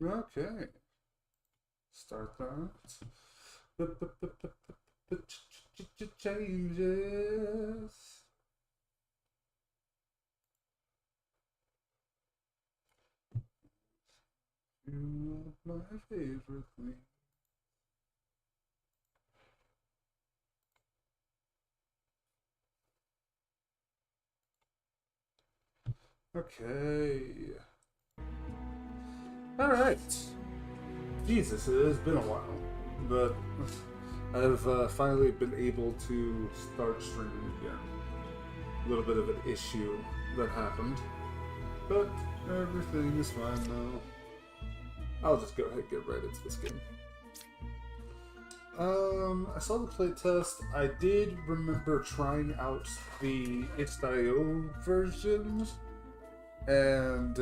Okay. Start that. Changes. You my favorite thing. Okay. Alright. Jesus, it has been a while. But I've finally been able to start streaming again. A little bit of an issue that happened. But everything is fine now. I'll just go ahead and get right into this game. I saw the playtest. I did remember trying out the itch.io version, and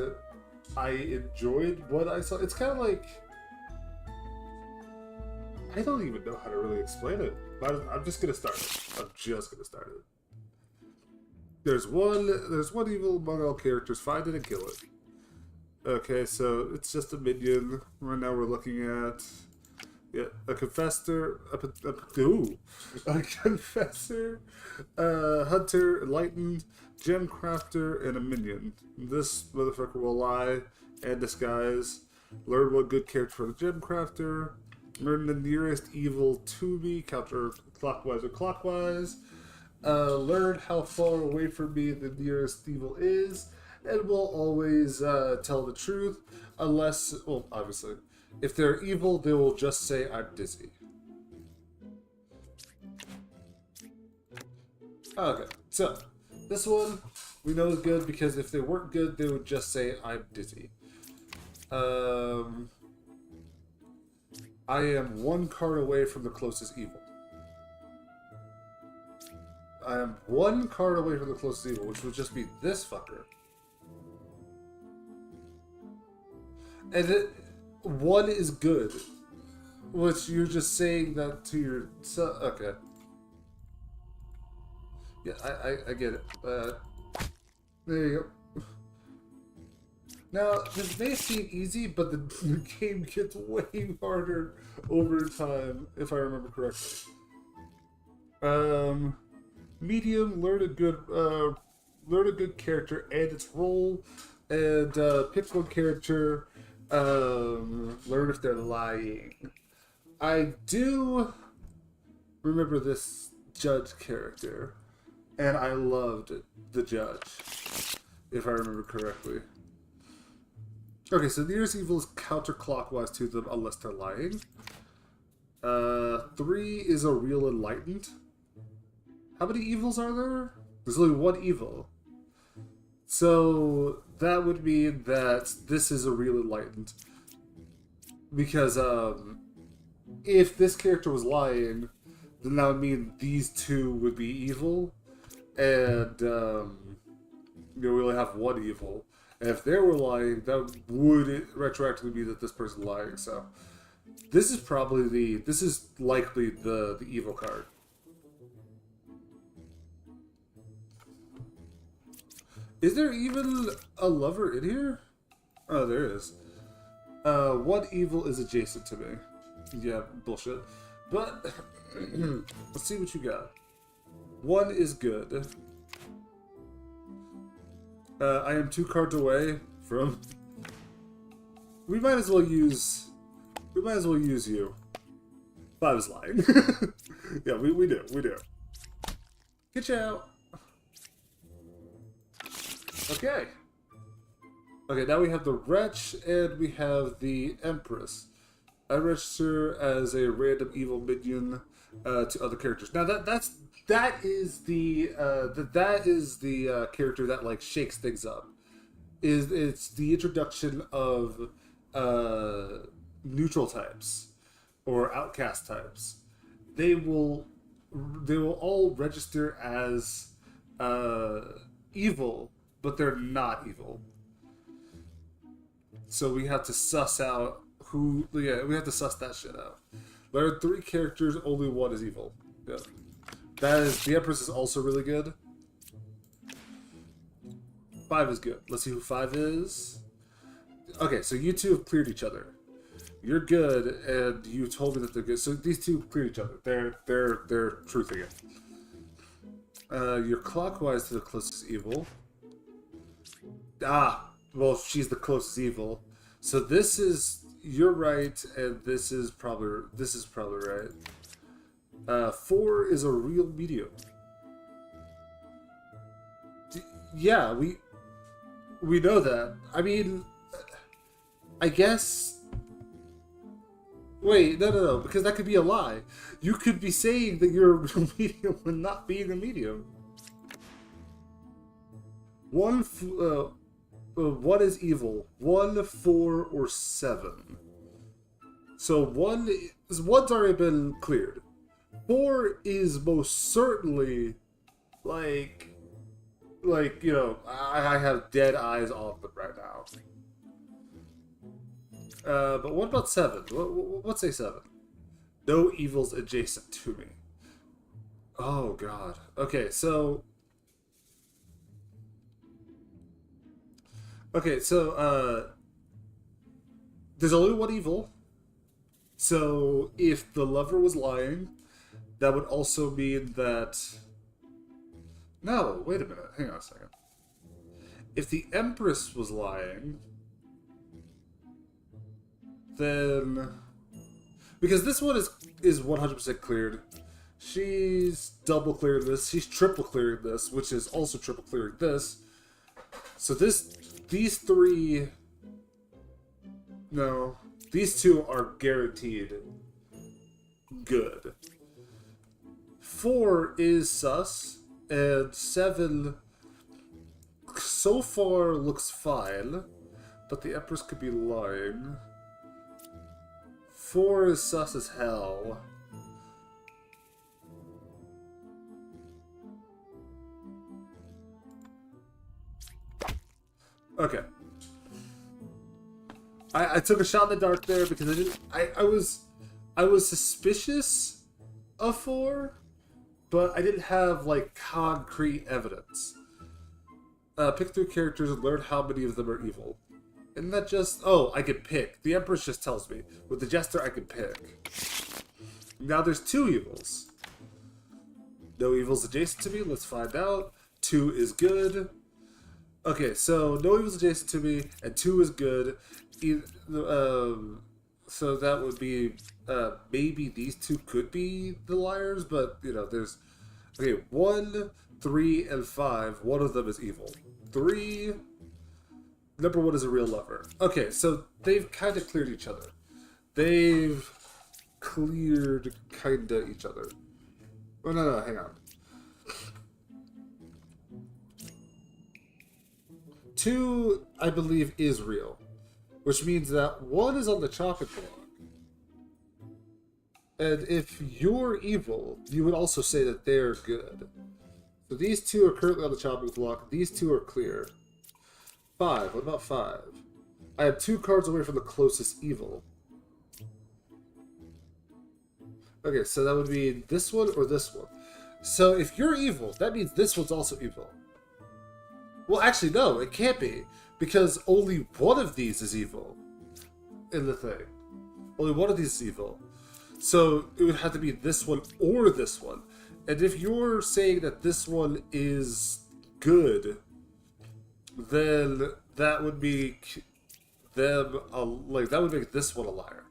I enjoyed what I saw. It's kind of like, I don't even know how to really explain it, but I'm just gonna start it. I'm just gonna start it. There's one evil among all characters. Find it and kill it. Okay, so it's just a minion. Right now we're looking at a confessor, a confessor, hunter, enlightened, gem crafter, and a minion. This motherfucker will lie and disguise. Learn one good character for the gem crafter. Learn the nearest evil to me, counterclockwise or clockwise. Learn how far away from me the nearest evil is, and will always tell the truth, unless, well, obviously, if they're evil, they will just say, I'm dizzy. Okay, so, this one we know is good because if they weren't good, they would just say, I'm dizzy. I am one card away from the closest evil. I am one card away from the closest evil, which would just be this fucker. And one is good, which you're just saying that to yourself. Okay. Yeah, I get it. There you go. Now, this may seem easy, but the game gets way harder over time, if I remember correctly. Medium, learn a good character and its role, and pick one character. Learn if they're lying. I do remember this judge character, and I loved the judge, if I remember correctly. Okay, so the nearest evil is counterclockwise to them unless they're lying. 3 is a real enlightened. How many evils are there? There's only one evil. So that would mean that this is a real enlightened. Because if this character was lying, then that would mean these two would be evil. And we only have one evil. And if they were lying, that would retroactively mean that this person's lying. So this is likely the evil card. Is there even a lover in here? Oh, there is. What evil is adjacent to me? Yeah, bullshit. But let's see what you got. One is good. I am 2 cards away from. We might as well use you. 5 is lying. Yeah, we do. Get you out. Okay. Okay, now we have the Wretch and we have the Empress. I register as a random evil minion to other characters. Now that is the character that like shakes things up. It's the introduction of neutral types or outcast types. They will all register as evil, but they're not evil. So we have to suss out who. Yeah, we have to suss that shit out. There are 3 characters, only 1 is evil. Yeah, the Empress is also really good. 5 is good. Let's see who 5 is. Okay, so you two have cleared each other. You're good, and you told me that they're good. So these two cleared each other. They're truthing it. You're clockwise to the closest evil. Ah, well, she's the closest evil. So this is you're right, and this is probably right. 4 is a real medium. Yeah, we know that. I mean, I guess. Wait, no, because that could be a lie. You could be saying that you're a real medium when not being a medium. What is evil? 1, 4, or 7. So one's already been cleared. 4 is most certainly like you know, I have dead eyes on them right now. But what about 7? Let's say 7. No evils adjacent to me. Oh god. Okay, so there's only one evil. So if the lover was lying, that would also mean that. No, wait a minute. Hang on a second. If the Empress was lying, then because this one is 100% cleared. She's double clearing this. She's triple clearing this, which is also triple clearing this. So these 3. No, these 2 are guaranteed good. 4 is sus, and 7 so far looks fine, but the Empress could be lying. 4 is sus as hell. Okay. I took a shot in the dark there because I was suspicious of 4, but I didn't have like concrete evidence. Pick 3 characters and learn how many of them are evil. Isn't that just... Oh, I can pick. The Empress just tells me. With the Jester, I can pick. Now there's 2 evils. No evils adjacent to me. Let's find out. 2 is good. Okay, so no evils adjacent to me, and 2 is good. So that would be... maybe these 2 could be the liars, but, you know, there's... Okay, 1, 3, and 5. One of them is evil. 3... Number 1 is a real lover. Okay, so they've kind of cleared each other. They've cleared kinda each other. Oh, no, hang on. 2, I believe, is real. Which means that 1 is on the chopping block. And if you're evil, you would also say that they're good. So these 2 are currently on the chopping block. These 2 are clear. 5. What about 5? I have 2 cards away from the closest evil. Okay, so that would be this one or this one. So if you're evil, that means this one's also evil. Well, actually, no, it can't be. Because only one of these is evil in the thing. Only one of these is evil. So it would have to be this one or this one. And if you're saying that this one is good, then that would make them that would make this one a liar.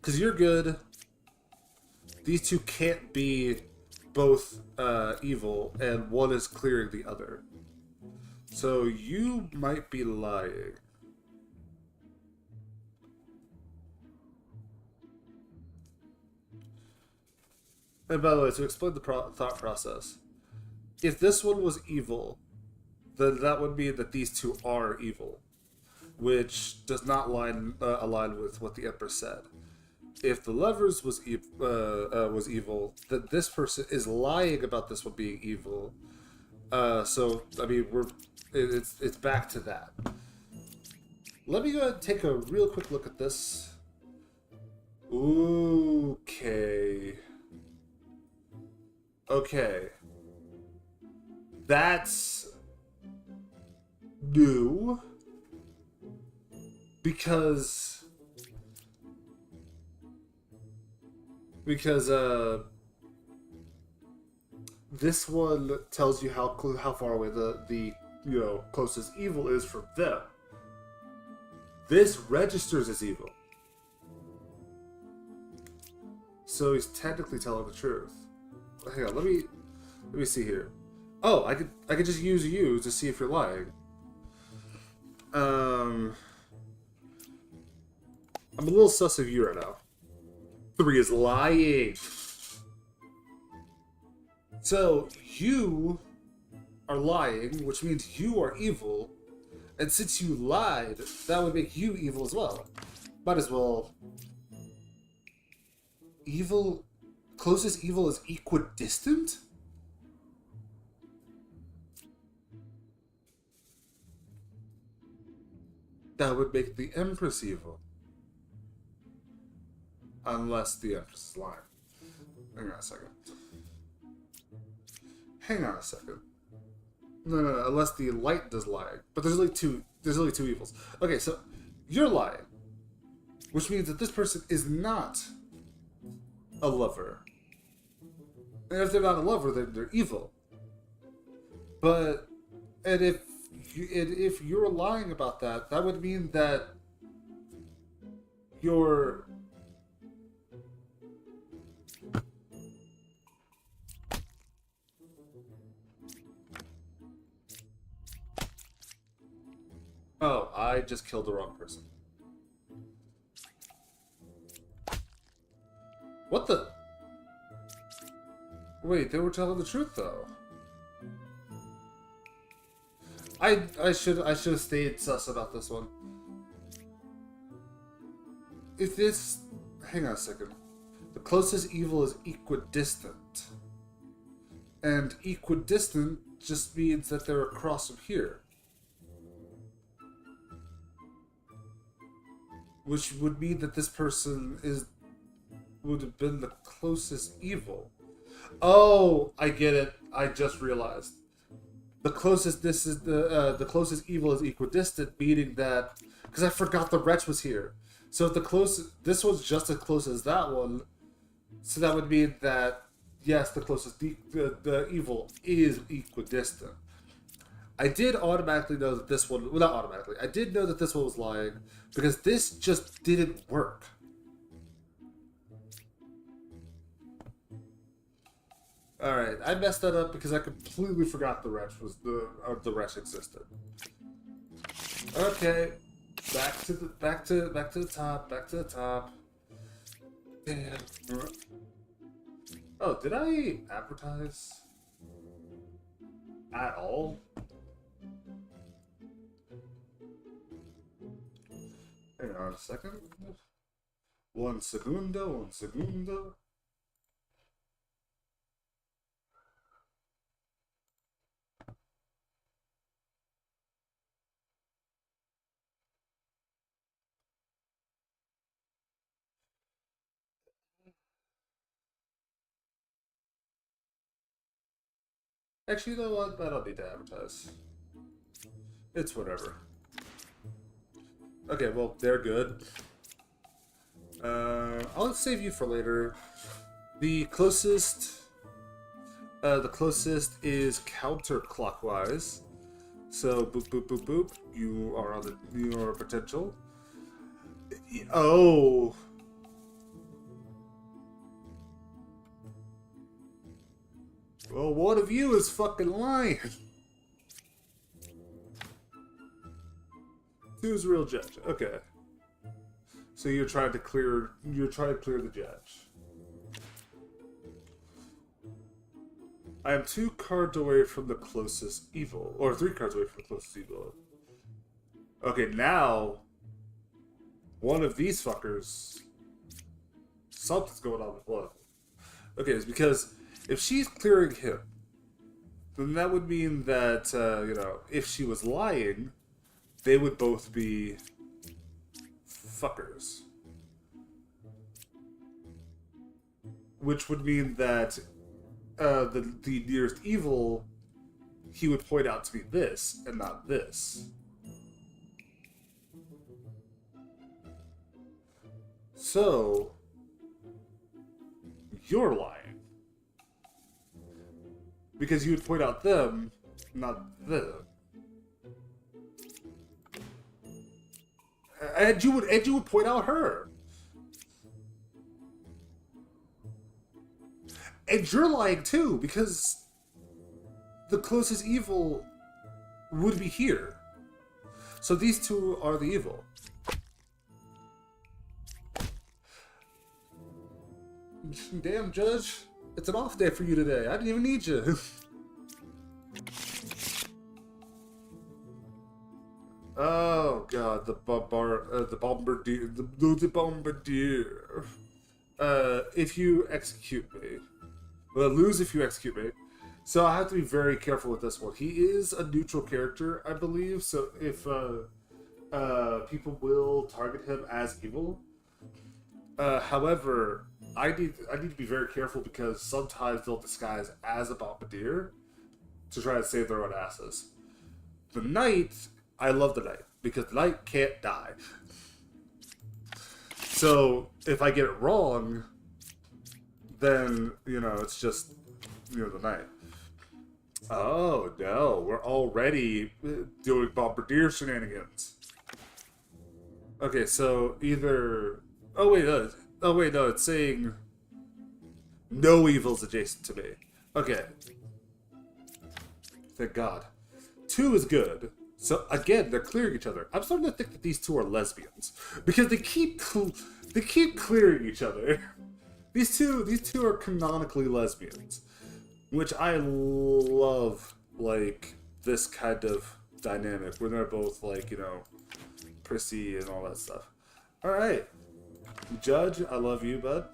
Because you're good. These 2 can't be both evil, and one is clearing the other. So you might be lying. And by the way, to explain the thought process, if this one was evil, then that would mean that these 2 are evil, which does not align with what the Emperor said. If the lovers was evil, then this person is lying about this one being evil. So I mean, it's back to that. Let me go ahead and take a real quick look at this. Okay. That's No. Because this one tells you how far away the closest evil is from them. This registers as evil. So he's technically telling the truth. Hang on, let me see here. Oh, I could just use you to see if you're lying. I'm a little sus of you right now. 3 is lying. So you are lying, which means you are evil. And since you lied, that would make you evil as well. Might as well. Evil, closest evil is equidistant? That would make the Empress evil. Unless the Empress is lying. Hang on a second. No, unless the light does lie. But there's only two evils. Okay, so you're lying. Which means that this person is not a lover. And if they're not a lover, then they're evil. But if you're lying about that, that would mean that you're oh, I just killed the wrong person. What the? Wait, they were telling the truth though. I should have stayed sus about this one. If this, hang on a second. The closest evil is equidistant, and equidistant just means that they're across from here, which would mean that this person would have been the closest evil. Oh, I get it. I just realized. The closest the closest evil is equidistant, meaning that because I forgot the wretch was here. So if this was just as close as that one, so that would mean that yes, the closest the evil is equidistant. I did automatically know that this one, well, not automatically. I did know that this one was lying because this just didn't work. Alright, I messed that up because I completely forgot the wretch existed. Okay, back to the top. Damn. Oh, did I advertise at all? Hang on a second. One segundo. Actually, you know what? I don't need to advertise. It's whatever. Okay, well, they're good. I'll save you for later. The closest is counterclockwise. So boop boop boop boop. You are a potential. Oh. Well, one of you is fucking lying. Who's real judge? Okay. So you're trying to clear the judge. I am 2 cards away from the closest evil, or 3 cards away from the closest evil. Okay, now one of these fuckers, something's going on with one. Okay, it's because if she's clearing him, then that would mean that if she was lying, they would both be fuckers. Which would mean that the nearest evil, he would point out to be this and not this. So, you're lying. Because you would point out them, not them. And you would point out her. And you're lying too, because the closest evil would be here. So these two are the evil. Damn, Judge. It's an off day for you today. I didn't even need you. Oh god, the bombardier. The bombardier. If you execute me. Well, lose if you execute me. So I have to be very careful with this one. He is a neutral character, I believe. So if people will target him as evil. However, I need to be very careful because sometimes they'll disguise as a bombardier to try to save their own asses. The knight, I love the knight because the knight can't die. So if I get it wrong, then it's just the knight. Oh no, we're already doing bombardier shenanigans. Okay, so either oh wait no, it's saying no evils adjacent to me. Okay. Thank God. 2 is good. So again, they're clearing each other. I'm starting to think that these two are lesbians because they keep clearing each other. These two are canonically lesbians, which I love. Like this kind of dynamic where they're both like prissy and all that stuff. All right. Judge, I love you, bud.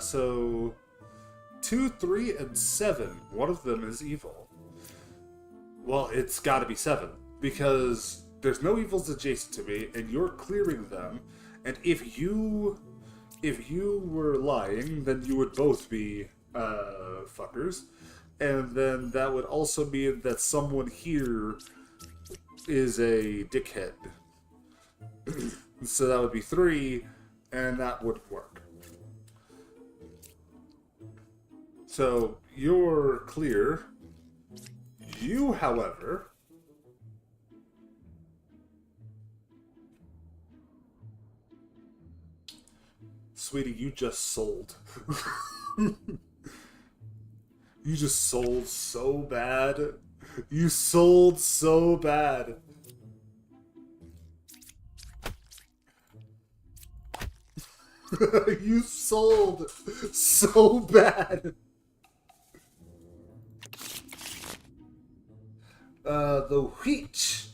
So 2, 3, and 7. One of them is evil. Well, it's got to be 7 because there's no evils adjacent to me, and you're clearing them. And if you were lying, then you would both be fuckers, and then that would also mean that someone here is a dickhead. So that would be 3, and that wouldn't work. So you're clear. You, however, sweetie, you just sold. You just sold so bad. You sold so bad. You sold so bad. The wheat.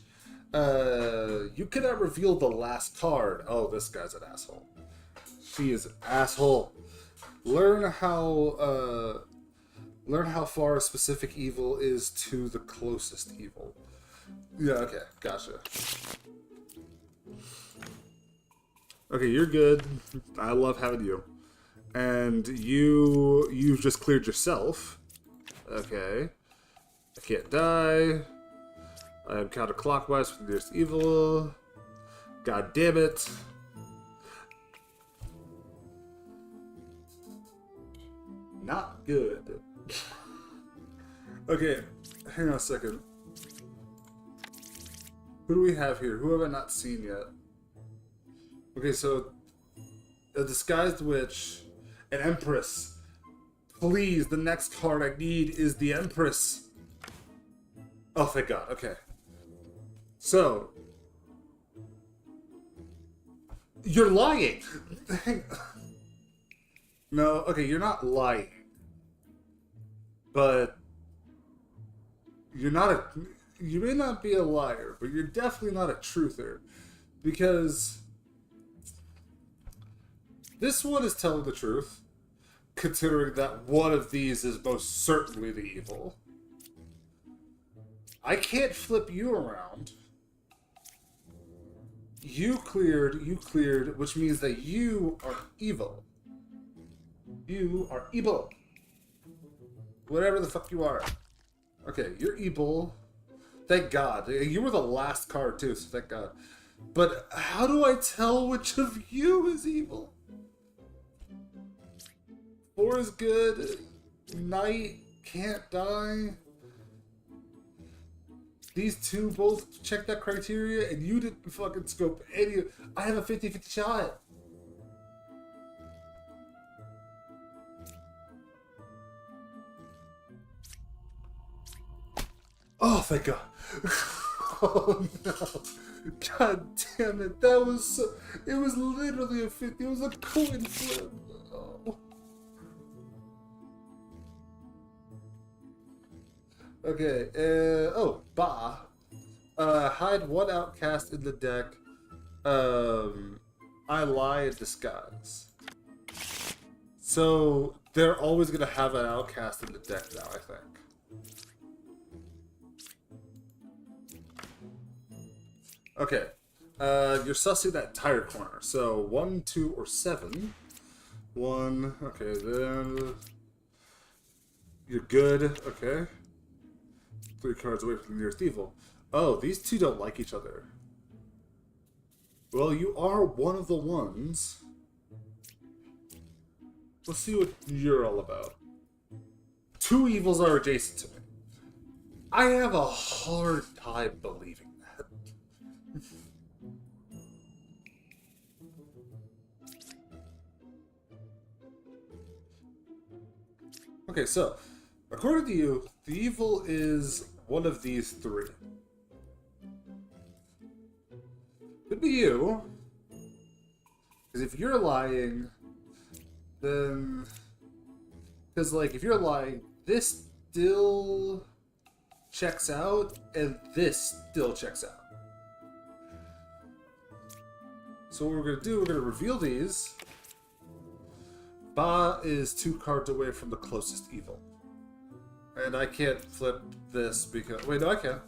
You cannot reveal the last card. Oh, this guy's an asshole. She is an asshole. Learn how far a specific evil is to the closest evil. Yeah, okay, gotcha. Okay, you're good. I love having you. And you just cleared yourself. Okay. I can't die. I am counterclockwise for the nearest evil. God damn it. Not good. Okay, hang on a second. Who do we have here? Who have I not seen yet? Okay, so a disguised witch, an empress. Please, the next card I need is the empress. Oh, thank God. Okay. So, you're lying. No, okay, you're not lying. But you may not be a liar, but you're definitely not a truther. Because this one is telling the truth, considering that one of these is most certainly the evil. I can't flip you around. You cleared, which means that you are evil. You are evil. Whatever the fuck you are. Okay, you're evil. Thank God. You were the last card too, so thank God. But how do I tell which of you is evil? 4 is good. Knight can't die. These two both check that criteria, and you didn't fucking scope any. I have a 50-50 shot. Oh, thank God. Oh, no. God damn it. That was so... It was literally a 50. It was a coin flip. Oh. Okay, oh, Ba. Hide one outcast in the deck. I lie in disguise. So, they're always gonna have an outcast in the deck now, I think. Okay, you're sussing that entire corner. So, 1, 2, or 7. 1, okay, then... You're good, okay. 3 cards away from the nearest evil. Oh, these two don't like each other. Well, you are one of the ones. Let's see what you're all about. 2 evils are adjacent to me. I have a hard time believing that. Okay, so, according to you, the evil is one of these 3. Could be you. Because if you're lying, then... Because, like, if you're lying, this still checks out, and this still checks out. So what we're going to do, we're going to reveal these. Ba is 2 cards away from the closest evil. And I can't flip this because... Wait, no, I can.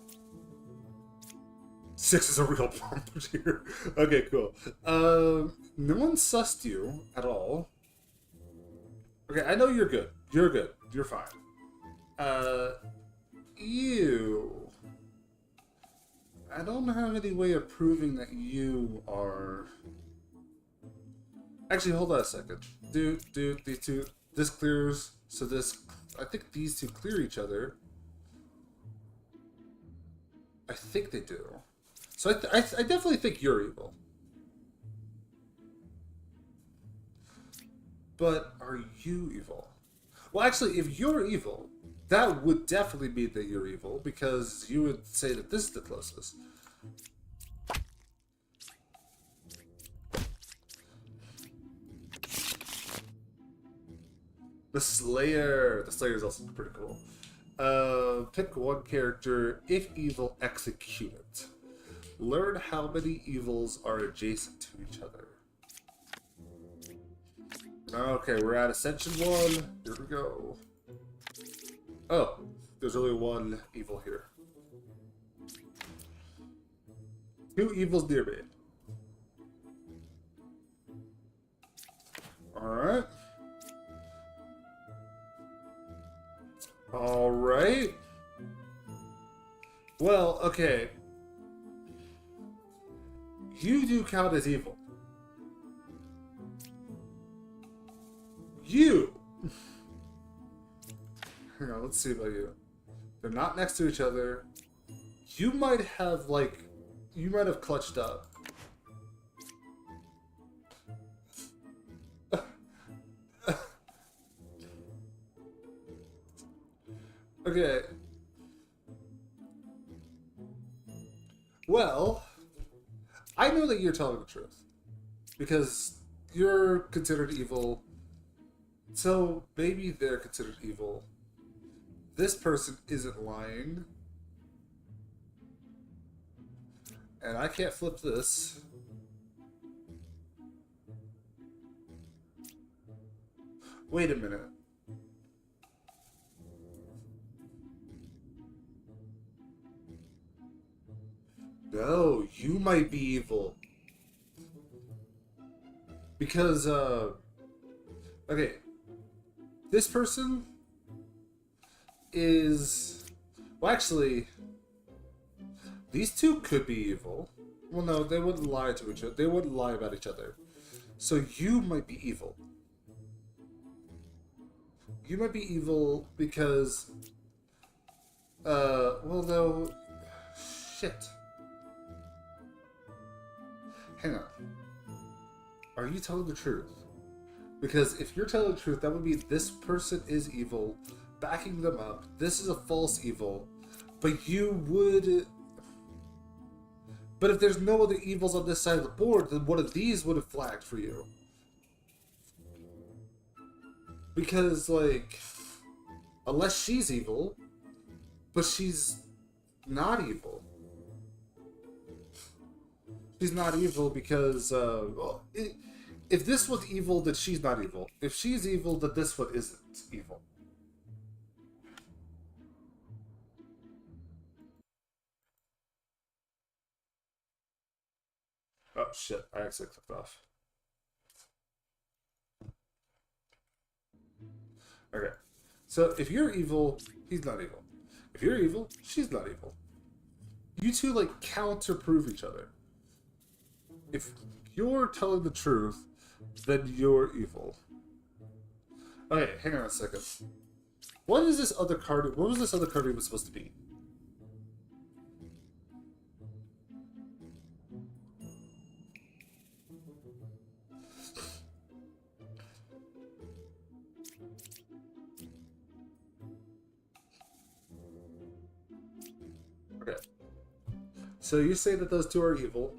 6 is a real bump here. Okay, cool. No one sussed you at all. Okay, I know you're good. You're good. You're fine. You... I don't have any way of proving that you are... Actually, hold on a second. These two... This clears, so this... I think these two clear each other. I think they do. So I definitely think you're evil. But are you evil? Well, actually, if you're evil, that would definitely mean that you're evil, because you would say that this is the closest. The Slayer. The Slayer is also pretty cool. Pick one character. If evil, execute it. Learn how many evils are adjacent to each other. Okay, we're at Ascension 1. Here we go. Oh, there's only 1 evil here. 2 evils near me. Alright. Alright. Well, okay. You do count as evil. You! Hang on, let's see about you. They're not next to each other. You might have, like... You might have clutched up. Okay. Well, I know that you're telling the truth. Because you're considered evil. So maybe they're considered evil. This person isn't lying. And I can't flip this. Wait a minute. No, you might be evil. Because, okay. This person is... Well, actually, these two could be evil. Well, no, they wouldn't lie to each other. They wouldn't lie about each other. So you might be evil. You might be evil because... well, no... Shit. Hang on. Are you telling the truth? Because if you're telling the truth, that would mean this person is evil, backing them up. This is a false evil. But you would... But if there's no other evils on this side of the board, then one of these would have flagged for you. Because, like... Unless she's evil, but she's not evil. She's not evil because, well, if this was evil, then she's not evil. If she's evil, then this one isn't evil. Oh, shit. I accidentally clicked off. Okay. So, if you're evil, he's not evil. If you're evil, she's not evil. You two, like, counter-prove each other. If you're telling the truth, then you're evil. Okay, hang on a second. What is this other card? What was this other card even supposed to be? Okay. So you say that those two are evil.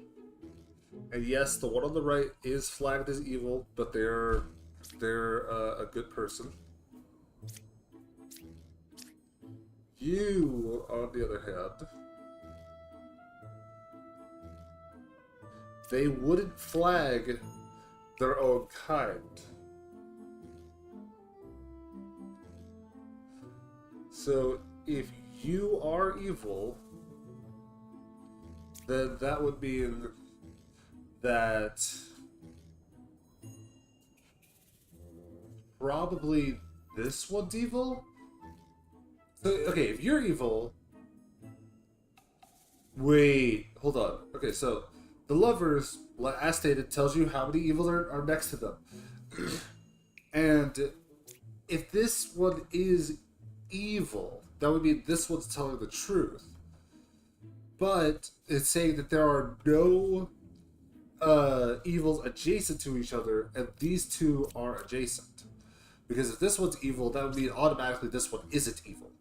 And yes, the one on the right is flagged as evil, but they're a good person. You, on the other hand, they wouldn't flag their own kind. So if you are evil, then that would mean that probably this one's evil. So, okay, if you're evil... Wait, hold on. Okay, so the lovers, as stated, tells you how many evils are next to them. And if this one is evil, that would mean this one's telling the truth. But it's saying that there are no evils adjacent to each other, and these two are adjacent. Because if this one's evil, that would mean automatically this one isn't evil.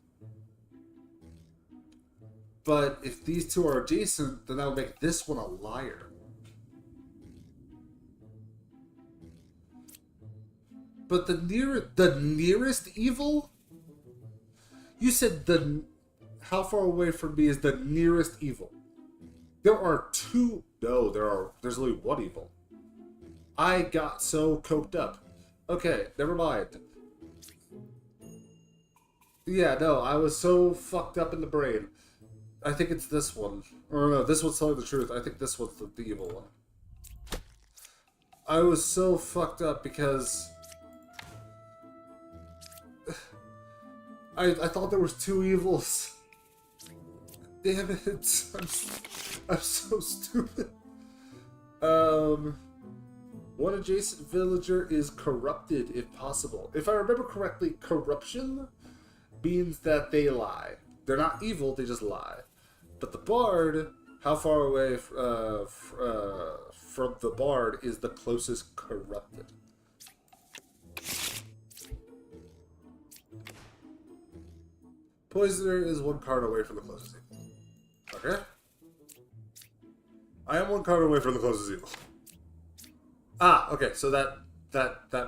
But if these two are adjacent, then that would make this one a liar. But the nearest evil? You said how far away from me is the nearest evil? There are two. No, there's only one evil. I got so coked up. Okay, never mind. Yeah, no, I was so fucked up in the brain. I think it's this one. Or no, this one's telling the truth. I think this one's the evil one. I was so fucked up because... I thought there was two evils. Damn it. I'm so stupid. One adjacent villager is corrupted if possible. If I remember correctly, corruption means that they lie. They're not evil, they just lie. But the bard, how far away from the bard is the closest corrupted? Poisoner is one card away from the closest evil. Okay? I am one card away from the closest evil. Ah, okay, so that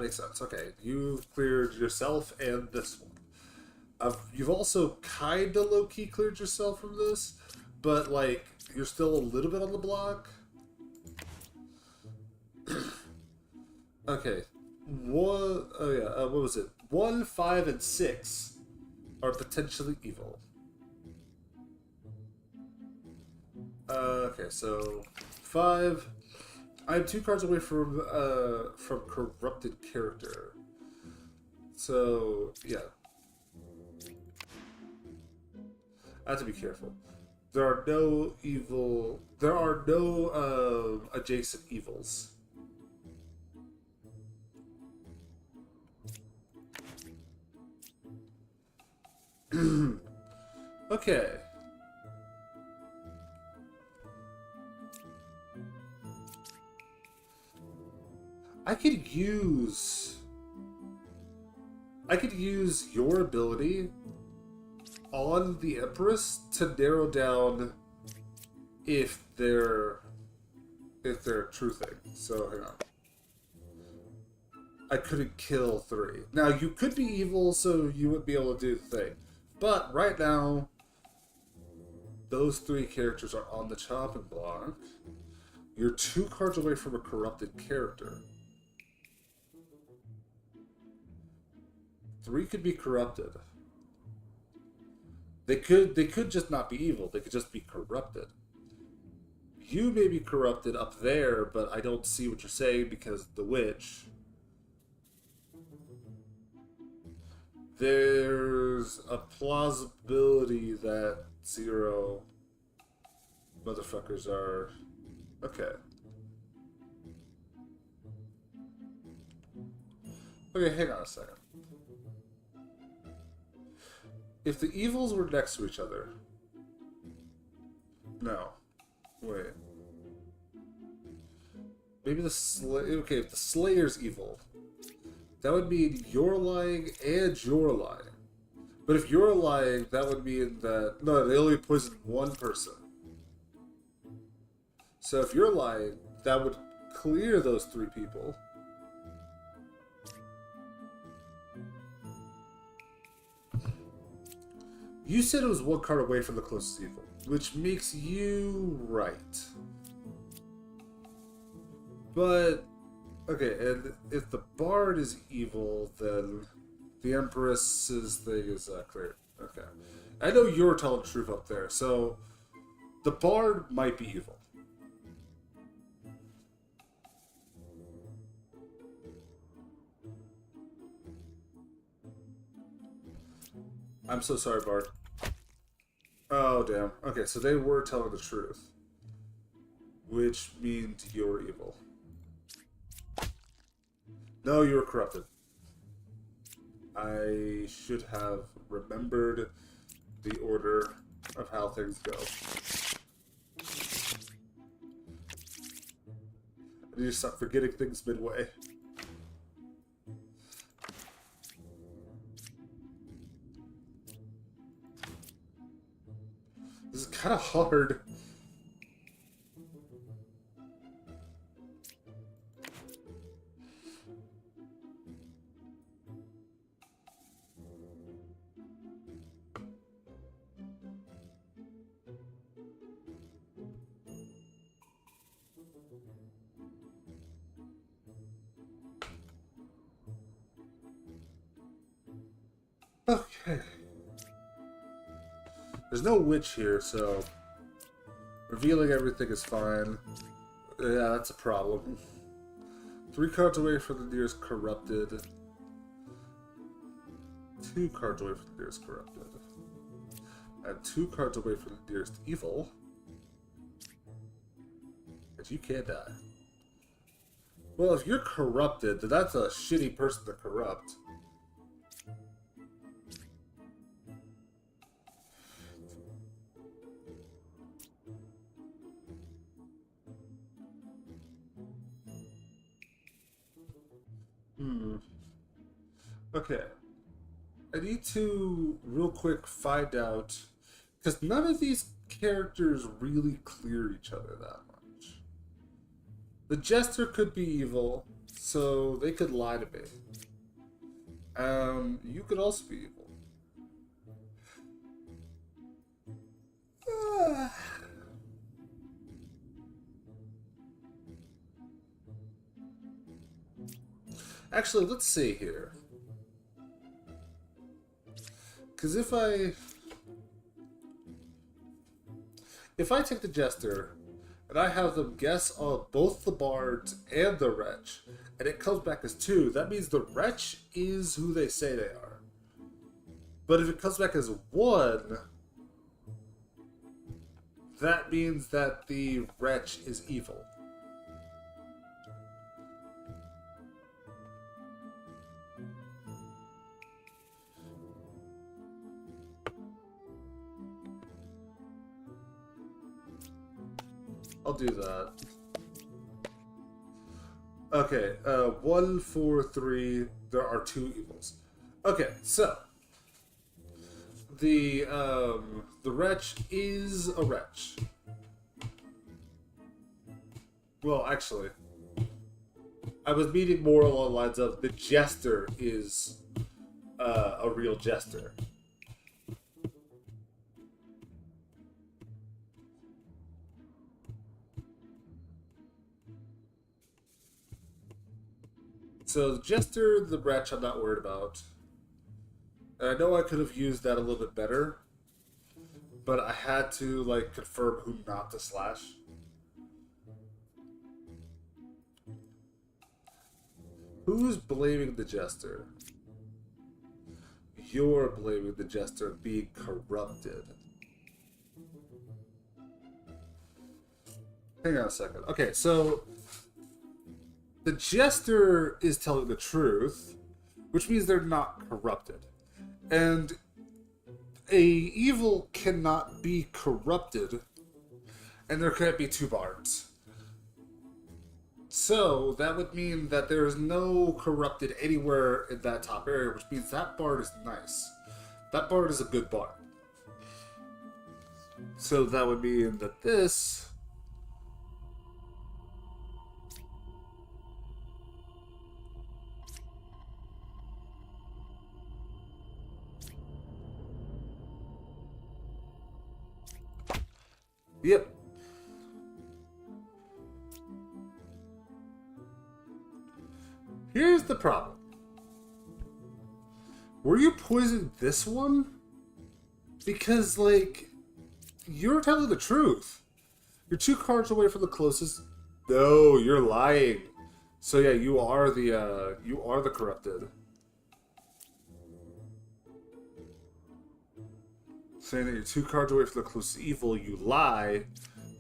makes sense. Okay, you've cleared yourself and this one. You've also kinda low-key cleared yourself from this, but, like, you're still a little bit on the block. Okay. What was it? 1, 5, and 6 are potentially evil. Okay, so 5. I'm 2 cards away from corrupted character. So yeah, I have to be careful. there are no evil. There are no adjacent evils. Okay. I could use your ability on the Empress to narrow down if they're true thing. So hang on. I couldn't kill 3. Now you could be evil, so you wouldn't be able to do the thing. But right now, those 3 characters are on the chopping block. You're 2 cards away from a corrupted character. 3 could be corrupted. They could just not be evil. They could just be corrupted. You may be corrupted up there, but I don't see what you're saying because the witch. There's a plausibility that 0 motherfuckers are... Okay. Okay, hang on a second. If the evils were next to each other... No. Wait. Maybe the okay, if the Slayer's evil, that would mean you're lying and you're lying. But if you're lying, that would mean that... No, they only poisoned 1 person. So if you're lying, that would clear those 3 people. You said it was 1 card away from the closest evil, which makes you right. But, okay, and if the Bard is evil, then the Empress's thing is clear. Okay. I know you're telling the truth up there, so the Bard might be evil. I'm so sorry, Bard. Oh, damn. Okay, so they were telling the truth. Which means you're evil. No, you were corrupted. I should have remembered the order of how things go. I need to stop forgetting things midway. This is kind of hard. Okay. There's no witch here, so revealing everything is fine. Yeah, that's a problem. 3 cards away from the nearest corrupted. 2 cards away from the nearest corrupted. And 2 cards away from the nearest evil. But you can't die. Well, if you're corrupted, then that's a shitty person to corrupt. Okay. I need to, real quick, find out... Because none of these characters really clear each other that much. The Jester could be evil, so they could lie to me. You could also be evil. Actually, let's see here. Because if I take the Jester and I have them guess on both the Bards and the Wretch, and it comes back as 2, that means the Wretch is who they say they are. But if it comes back as 1, that means that the wretch is evil. I'll do that. Okay, 1, 4, 3. There are 2 evils. Okay, so the wretch is a wretch. Well, actually, I was meaning more along the lines of the jester is a real jester. So the jester, the wretch, I'm not worried about. And I know I could have used that a little bit better, but I had to like confirm who not to slash. Who's blaming the jester? You're blaming the jester being corrupted. Hang on a second. Okay, so the jester is telling the truth, which means they're not corrupted. And a evil cannot be corrupted, and there can't be 2 bards. So that would mean that there is no corrupted anywhere in that top area, which means that bard is nice. That bard is a good bard. So that would mean that this... Yep. Here's the problem. Were you poisoning this one? Because, like, you're telling the truth. You're 2 cards away from the closest. No, you're lying. So yeah, you are the corrupted. Saying that you're 2 cards away from the closest evil, you lie.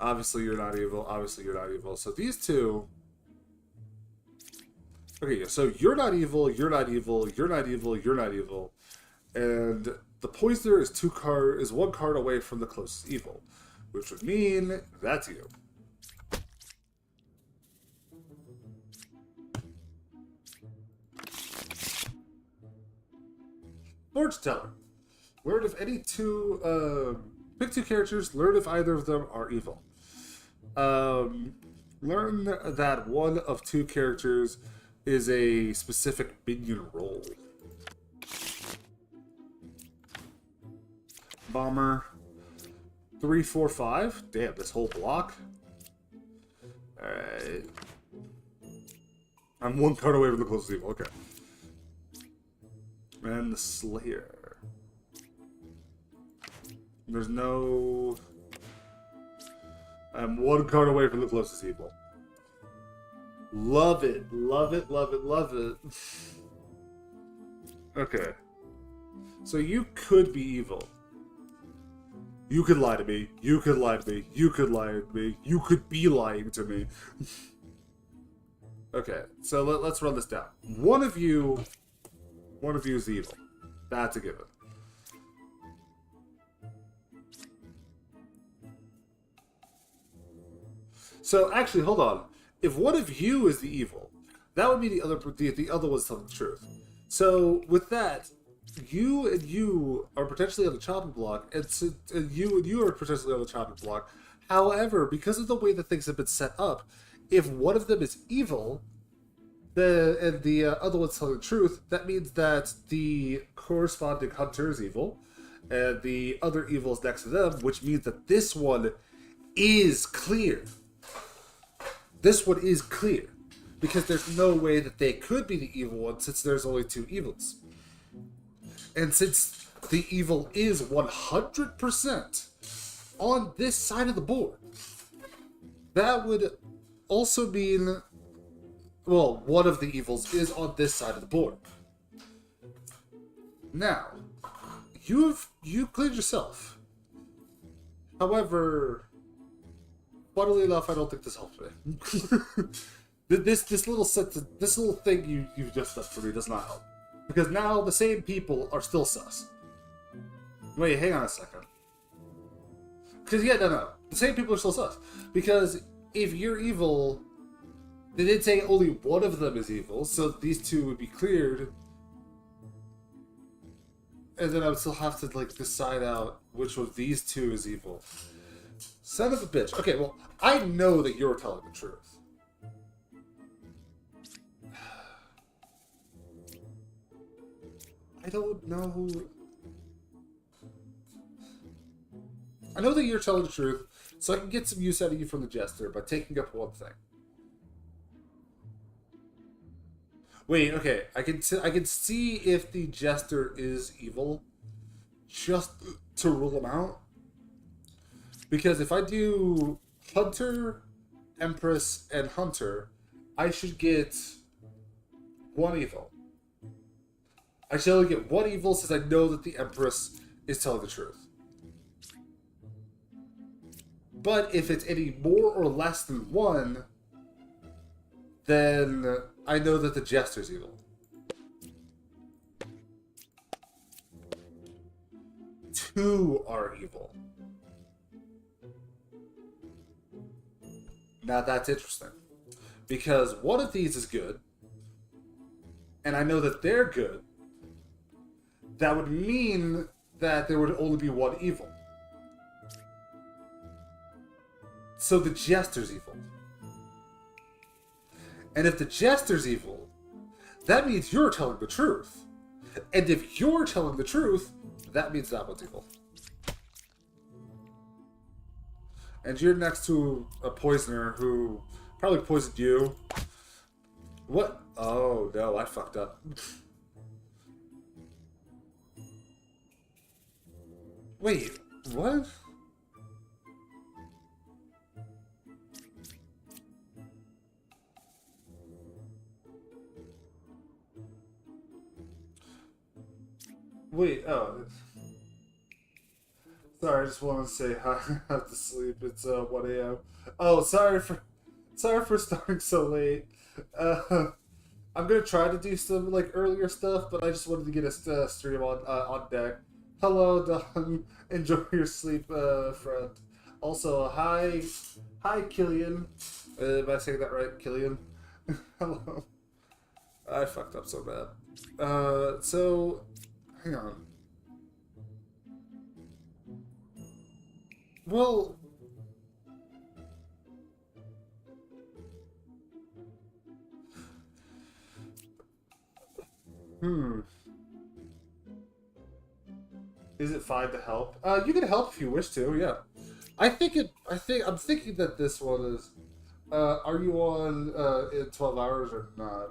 Obviously you're not evil, obviously you're not evil. So these 2... Okay, so you're not evil, you're not evil, you're not evil, you're not evil. And the poisoner is 1 card away from the closest evil. Which would mean that's you. Fortune teller. Learn if any 2... pick 2 characters, learn if either of them are evil. Learn that one of 2 characters is a specific minion role. Bomber. 3, 4, 5. Damn, this whole block. Alright. I'm 1 card away from the closest evil, okay. And the Slayer. There's no... I'm 1 card away from the closest evil. Love it. Love it, love it, love it. Okay. So you could be evil. You could lie to me. You could lie to me. You could lie to me. You could be lying to me. Okay, so let's run this down. One of you is evil. That's a given. So actually, hold on. If one of you is the evil, that would be the other one's telling the truth. So with that, you are potentially on the chopping block, and you are potentially on the chopping block. However, because of the way that things have been set up, if one of them is evil, and the other one's telling the truth, that means that the corresponding hunter is evil, and the other evil is next to them, which means that this one is clear. This one is clear. Because there's no way that they could be the evil one, since there's only 2 evils. And since the evil is 100% on this side of the board, that would also mean, well, one of the evils is on this side of the board. Now, you cleared yourself. However, funnily enough, I don't think this helps me. this little thing you just done for me does not help, because now the same people are still sus. Wait, hang on a second. Because yeah, no, the same people are still sus. Because if you're evil, they did say only one of them is evil, so these two would be cleared. And then I would still have to, like, decide out which of these two is evil. Son of a bitch. Okay, well, I know that you're telling the truth. I don't know. I know that you're telling the truth, so I can get some use out of you from the Jester by taking up one thing. Wait, okay. I can see if the Jester is evil, just to rule him out. Because if I do Hunter, Empress, and Hunter, I should get one evil. I should only get one evil since I know that the Empress is telling the truth. But if it's any more or less than one, then I know that the Jester's evil. Two are evil. Now that's interesting. Because one of these is good, and I know that they're good. That would mean that there would only be one evil. So the Jester's evil. And if the Jester's evil, that means you're telling the truth. And if you're telling the truth, that means that one's evil. And you're next to a poisoner who probably poisoned you. What? Oh, no, I fucked up. Wait, what? Wait, oh. Sorry, I just wanted to say hi. I have to sleep. It's 1 a.m. Oh, sorry for starting so late. I'm gonna try to do some like earlier stuff, but I just wanted to get a stream on deck. Hello, Don. Enjoy your sleep, friend. Also, hi, Killian. Am I saying that right, Killian? Hello. I fucked up so bad. So, hang on. Well, is it fine to help? You can help if you wish to, yeah. I'm thinking that this one is, are you on, in 12 hours or not?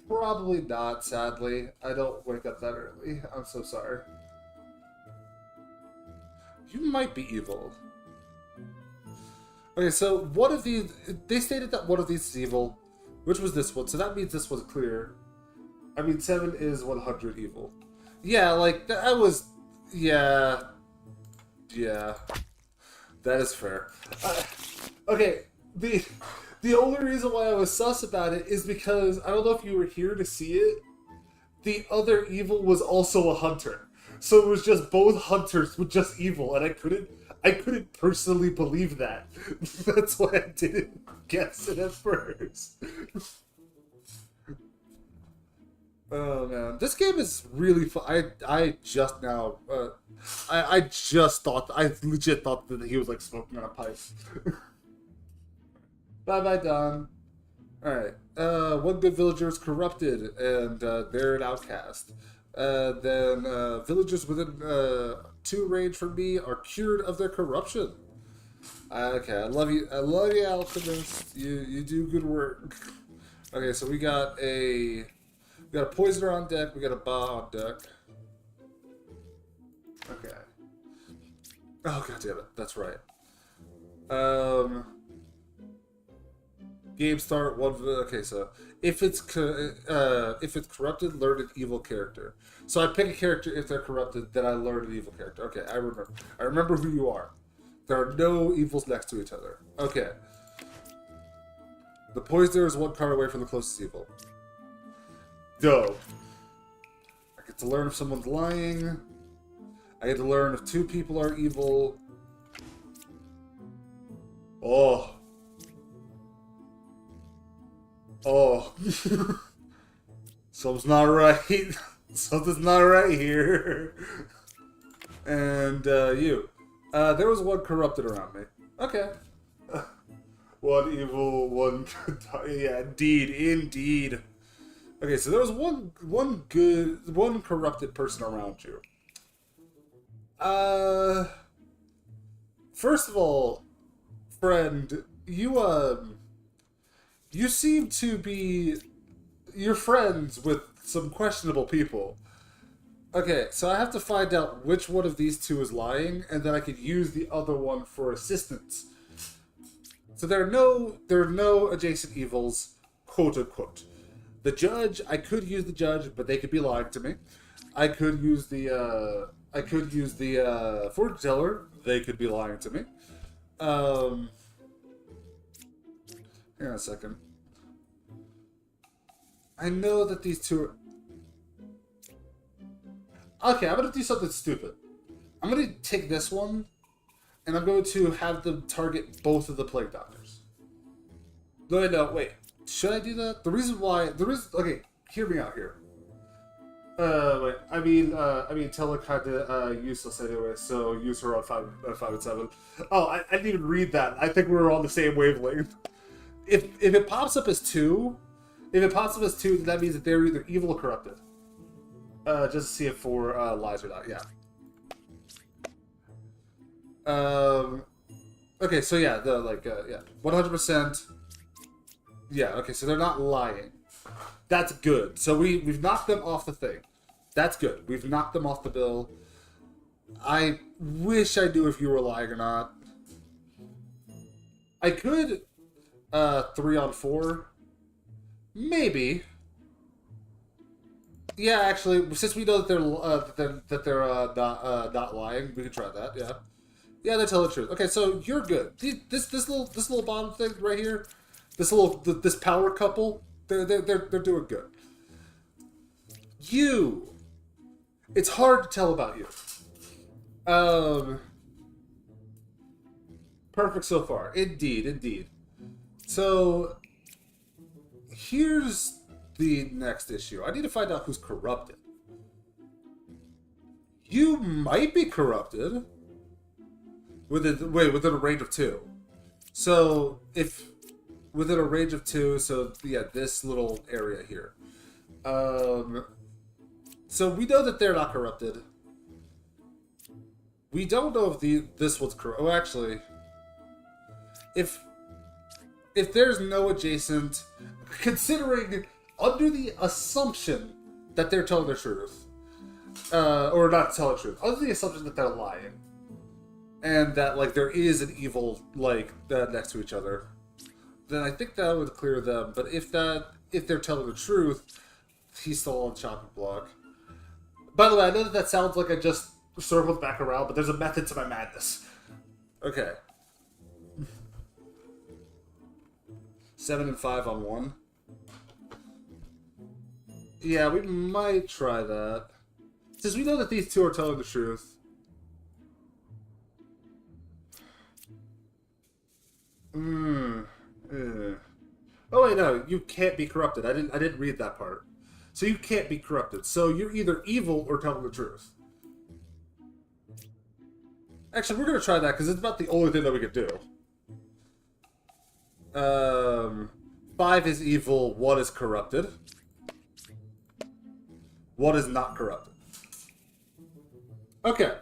Probably not, sadly. I don't wake up that early. I'm so sorry. You might be evil. Okay, so one of these, they stated that one of these is evil, which was this one, so that means this was clear. I mean, 7 is 100 evil. Yeah, like, that was, yeah, that is fair. Okay, the only reason why I was sus about it is because, I don't know if you were here to see it, the other evil was also a hunter. So it was just both hunters were just evil, and I couldn't personally believe that. That's why I didn't guess it at first. Oh man, this game is really fun. I just now, I legit thought that he was like smoking on a pipe. Bye, Don. Alright, one good villager is corrupted, and they're an outcast. Then villagers within 2 range from me are cured of their corruption. Okay, I love you, Alchemist. You do good work. Okay, so we got a poisoner on deck. We got a Ba on deck. Okay. Oh god damn it, that's right. Game start one. Okay, so if it's corrupted, learn an evil character. So I pick a character if they're corrupted, then I learn an evil character. Okay, I remember who you are. There are no evils next to each other. Okay, The poisoner is one card away from the closest evil. Dope. I get to learn if someone's lying. I get to learn if two people are evil. Oh. Oh. Something's not right. Something's not right here. And, you. There was one corrupted around me. Okay. One evil, one... yeah, indeed. Okay, so there was one corrupted person around you. First of all, friend, you seem to be... You're friends with some questionable people. Okay, so I have to find out which one of these two is lying, and then I could use the other one for assistance. So there are no adjacent evils, quote unquote. The judge, I could use the judge, but they could be lying to me. I could use the fortune teller. They could be lying to me. Hang on a second. I know that these two are... Okay, I'm going to do something stupid. I'm going to take this one, and I'm going to have them target both of the plague doctors. No, wait. Should I do that? Okay, hear me out here. Wait. I mean, Tella kind of useless anyway, so use her on 5 and 7. Oh, I didn't even read that. I think we were on the same wavelength. If it pops up as 2, then that means that they're either evil or corrupted. Just to see if 4 lies or not. Yeah. Okay, so yeah, 100%. Yeah. Okay, so they're not lying. That's good. So we've knocked them off the thing. That's good. We've knocked them off the bill. I wish I knew if you were lying or not. I could 3 on 4. Maybe. Yeah, actually, since we know that they're not lying, we can try that. Yeah, yeah, they tell the truth. Okay, so you're good. This little bottom thing right here, this power couple, they're doing good. You, it's hard to tell about you. Perfect so far. Indeed. So here's the next issue. I need to find out who's corrupted. You might be corrupted within a range of 2. So if within a range of 2, so yeah, this little area here. So we know that they're not corrupted. We don't know if this one's corrupt. Oh, actually, if there's no adjacent, considering under the assumption that they're telling the truth, or not telling the truth, under the assumption that they're lying, and that like there is an evil like next to each other, then I think that would clear them. But if they're telling the truth, he's still on the chopping block. By the way, I know that sounds like I just circled back around, but there's a method to my madness. Okay. 7 and 5 on 1. Yeah, we might try that. Since we know that these two are telling the truth. Oh wait, no, you can't be corrupted. I didn't read that part. So you can't be corrupted. So you're either evil or telling the truth. Actually, we're gonna try that because it's about the only thing that we could do. 5 is evil, 1 is corrupted. 1 is not corrupted. Okay.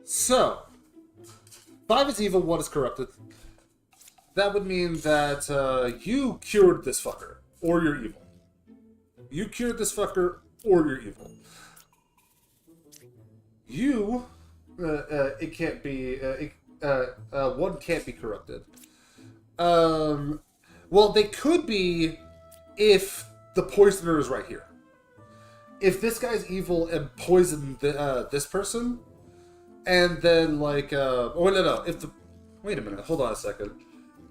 So, 5 is evil, 1 is corrupted. That would mean that you cured this fucker, or you're evil. You cured this fucker, or you're evil. You, it can't be, 1 can't be corrupted. Well, they could be if the poisoner is right here. If this guy's evil and poisoned this person, and then like, oh no, if the, wait a minute, hold on a second.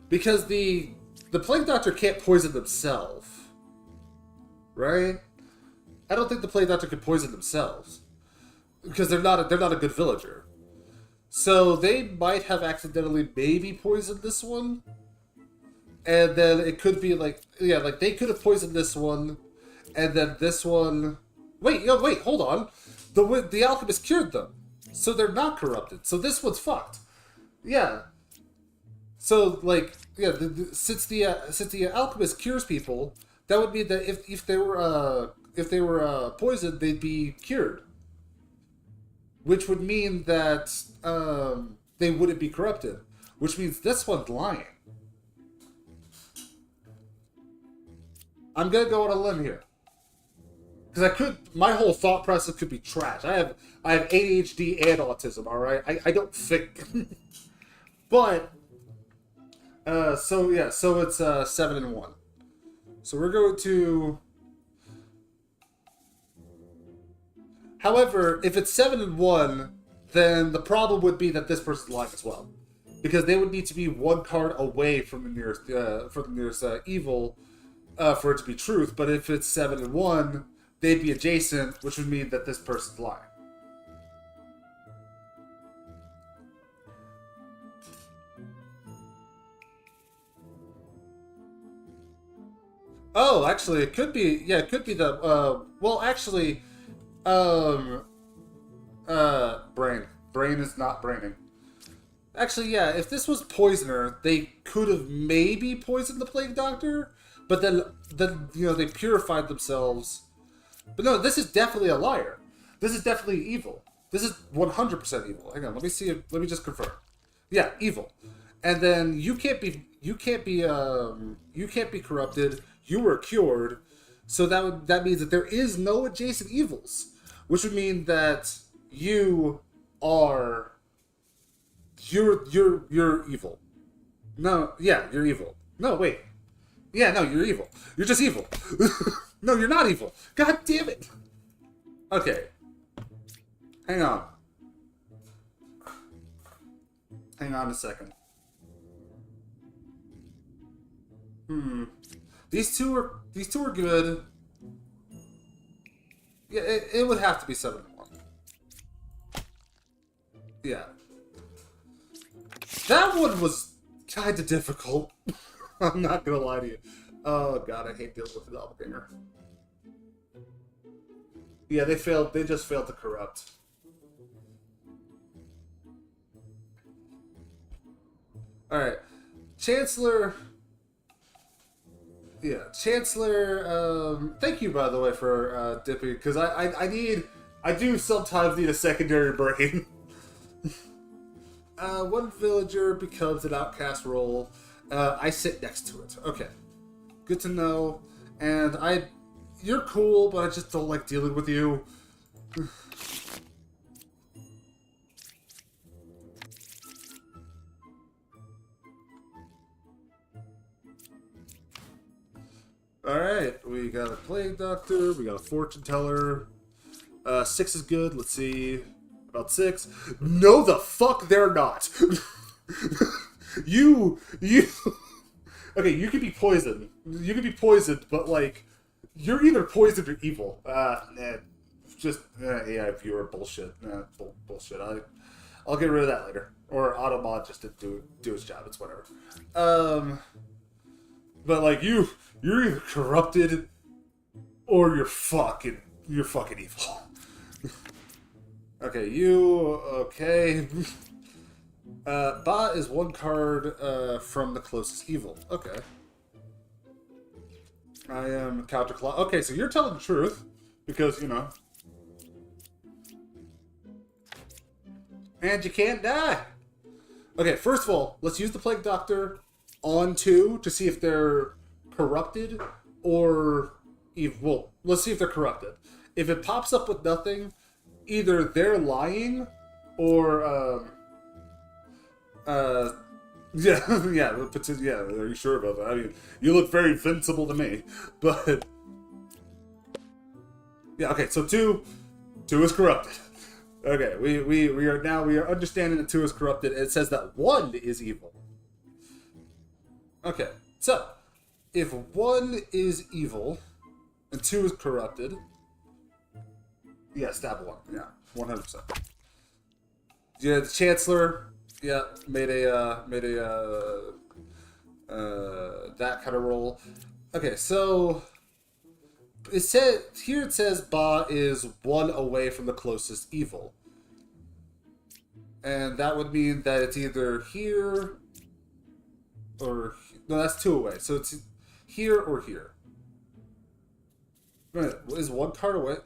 Because the Plague Doctor can't poison themselves, right? I don't think the Plague Doctor can poison themselves because they're not a good villager. So they might have accidentally maybe poisoned this one, and then it could be like they could have poisoned this one, and then this one. Wait, hold on. The alchemist cured them, so they're not corrupted. So this one's fucked. Yeah. So since the alchemist cures people, that would mean that if they were poisoned, they'd be cured, which would mean that they wouldn't be corrupted, which means this one's lying. I'm gonna go on a limb here. Because my whole thought process could be trash. I have ADHD and autism, alright? I don't think. But, so it's 7-1. So we're going to... However, if it's 7-1, then the problem would be that this person's lying as well. Because they would need to be one card away from the nearest, evil for it to be truth. But if it's 7-1... they'd be adjacent, which would mean that this person's lying. Oh, actually, it could be. Yeah, it could be the. Well, actually, brain is not braining. Actually, yeah. If this was Poisoner, they could have maybe poisoned the Plague Doctor, but then they purified themselves. But no, this is definitely a liar. This is definitely evil. This is 100% evil. Hang on, let me see. Let me just confirm. Yeah, evil. And then you can't be corrupted. You were cured, so that means that there is no adjacent evils, which would mean that you're evil. No, yeah, you're evil. No, wait. Yeah, no, you're evil. You're just evil. No, you're not evil. God damn it. Okay. Hang on. Hang on a second. These two are good. Yeah, it would have to be 7-1. Yeah. That one was kind of difficult. I'm not gonna lie to you. Oh god, I hate dealing with the doppelganger. Yeah, they just failed to corrupt. Alright. Chancellor. Yeah, Chancellor, thank you, by the way, for dipping, because I do sometimes need a secondary brain. One villager becomes an outcast role. I sit next to it. Okay. Good to know. And you're cool, but I just don't like dealing with you. Alright, we got a Plague Doctor, we got a Fortune Teller. 6 is good, let's see. About 6. No, the fuck they're not! You... Okay, you could be poisoned. You could be poisoned, but, like, you're either poisoned or evil. Just AI viewer bullshit. Bullshit. I'll get rid of that later. Or Automod just didn't do his job. It's whatever. But, like, you're either corrupted or you're fucking evil. Okay, okay. Ba is one card from the closest evil. Okay. I am counterclock. Okay, so you're telling the truth. Because, you know. And you can't die. Okay, first of all, let's use the Plague Doctor on 2 to see if they're corrupted or evil. Well, let's see if they're corrupted. If it pops up with nothing, either they're lying or yeah, are you sure about that? I mean, you look very invincible to me, but yeah, okay, so 2 is corrupted. Okay, we are understanding that 2 is corrupted. It says that 1 is evil. Okay, so if 1 is evil and 2 is corrupted, yeah, stab 1. Yeah, 100%. Yeah, the Chancellor, yeah, made a that kind of roll. Okay, so it says Ba is 1 away from the closest evil. And that would mean that it's either here or... No, that's 2 away. So it's here or here. Wait, is 1 card away?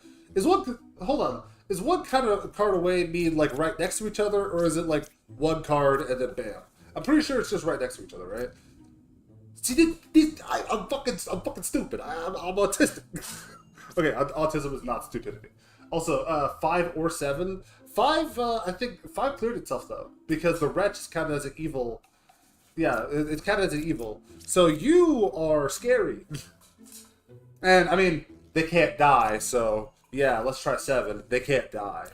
Hold on. Is 1 card away mean like right next to each other? Or is it like 1 card and then bam? I'm pretty sure it's just right next to each other, right? See, I'm fucking stupid. I'm autistic. Okay, autism is not stupidity. Also, 5 or 7. 5, I think 5 cleared itself though, because the wretch is counted as an evil. Yeah, it's counted as an evil. So you are scary. And I mean, they can't die. So yeah, let's try 7. They can't die.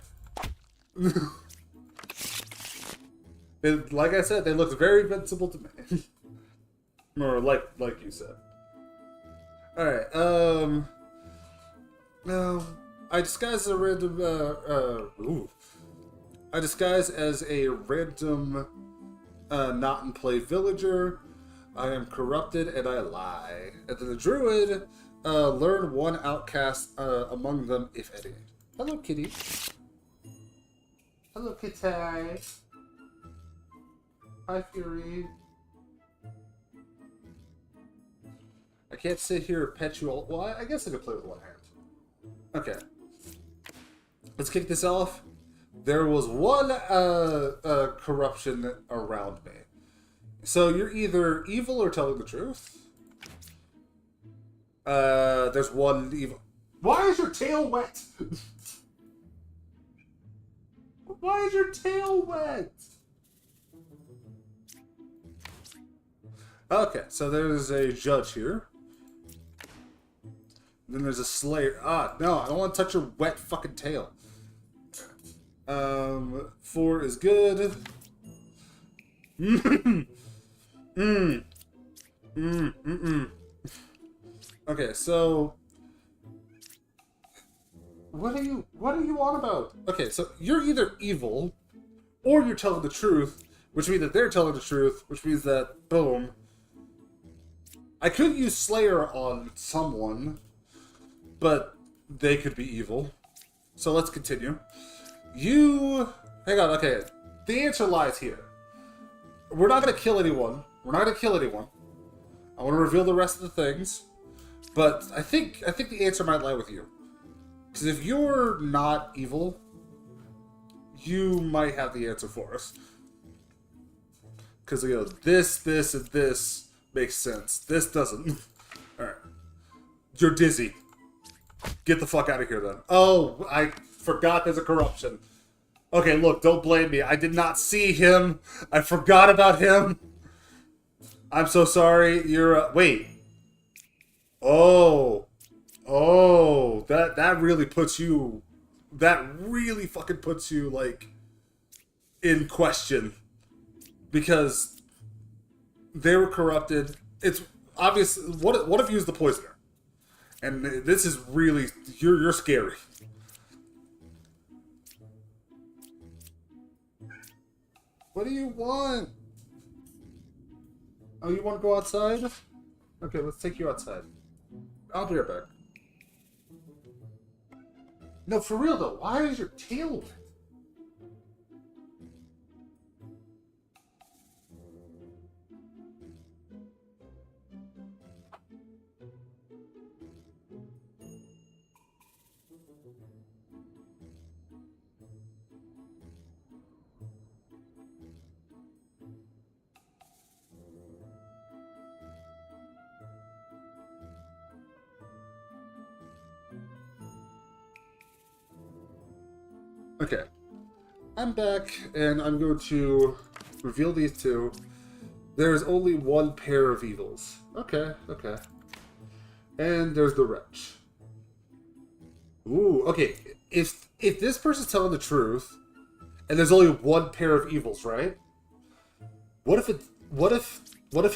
Like I said, they look very invincible to me. Or like you said. All right. No, I disguise as a random. I disguise as a random, not in play villager. I am corrupted and I lie. And then the druid, learn 1 outcast among them, if any. Hello, kitty. Hello, kitty. Hi, Fury. I can't sit here and pet you all. Well, I guess I could play with 1 hand. Okay. Let's kick this off. There was 1 corruption around me. So you're either evil or telling the truth. There's 1 evil. Why is your tail wet? Why is your tail wet? Okay, so there's a judge here. Then there's a slayer. Ah, no, I don't want to touch your wet fucking tail. 4 is good. Okay, so what are you on about? Okay, so you're either evil or you're telling the truth, which means that they're telling the truth, which means that boom. I could use Slayer on someone, but they could be evil. So let's continue. Hang on, okay. The answer lies here. We're not going to kill anyone. I want to reveal the rest of the things. But I think the answer might lie with you. Because if you're not evil, you might have the answer for us. Because, you know, this, and this makes sense. This doesn't. Alright. You're dizzy. Get the fuck out of here, then. Oh, I forgot there's a corruption. Okay, look, don't blame me. I did not see him. I forgot about him. I'm so sorry. You're, wait. Oh, that really puts you, that really fucking puts you, like, in question. Because they were corrupted. It's obvious. What if you use the poisoner? And this is really, you're scary. What do you want? Oh, you want to go outside? Okay, let's take you outside. I'll be right back. No, for real though, why is your tail wet? Okay, I'm back, and I'm going to reveal these two. There's only 1 pair of evils. Okay. And there's the wretch. Ooh, okay. If this person's telling the truth, and there's only 1 pair of evils, right? What if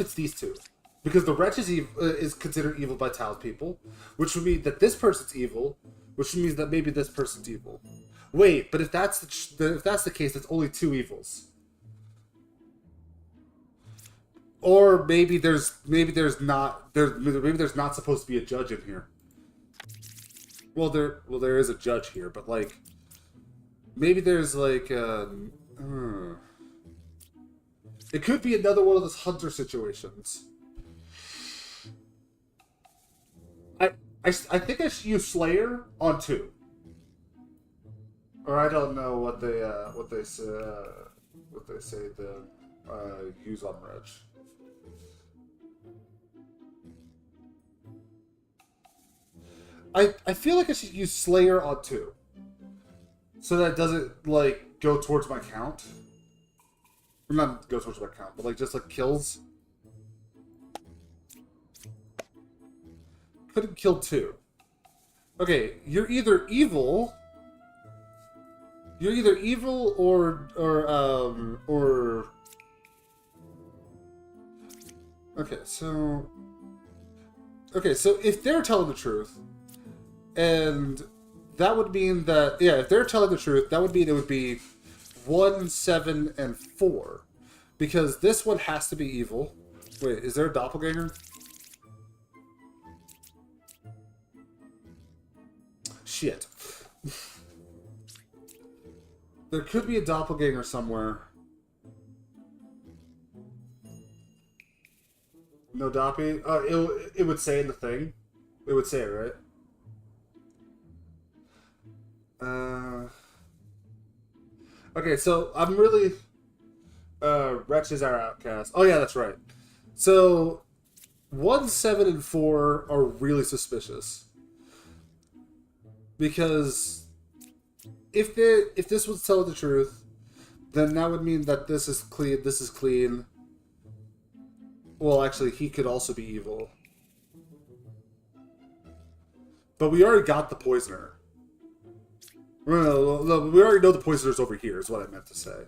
it's these two? Because the wretch is considered evil by townspeople, which would mean that this person's evil, which means that maybe this person's evil. Wait, but if that's the case, it's only two evils. Or maybe there's not supposed to be a judge in here. Well, there is a judge here, but like maybe there's like it could be another one of those hunter situations. I think I should use Slayer on 2. Or I don't know what they say to use on Reg. I feel like I should use Slayer on 2. So that it doesn't like go towards my count. Or not go towards my count, but like just like kills. Couldn't kill 2. Okay, you're either evil. You're either evil or okay, so if they're telling the truth, and that would mean that if they're telling the truth, that would mean it would be 1, 7, and 4, because this one has to be evil. Wait, is there a doppelganger? Shit. There could be a doppelganger somewhere. No doppy? It would say in the thing. It would say it, right? Okay, so I'm really... Wretch is our outcast. Oh yeah, that's right. So, 1, 7, and 4 are really suspicious. Because if this was telling the truth, then that would mean that this is clean, this is clean. Well, actually, he could also be evil. But we already got the poisoner. No, we already know the poisoner's over here, is what I meant to say.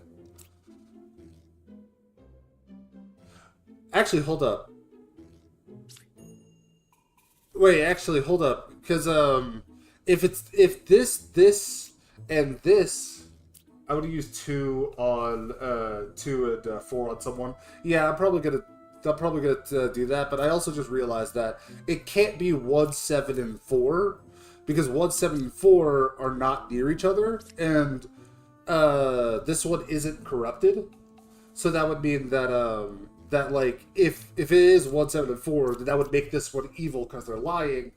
Actually, hold up. Wait, actually, hold up. Because, if this, and this, I would use 2 on 2 and 4 on someone. Yeah, I'm probably gonna do that. But I also just realized that it can't be 1, 7, and 4 because 1, 7, and 4 are not near each other, and this one isn't corrupted. So that would mean that that like if it is 1, 7, and 4, then that would make this one evil because they're lying,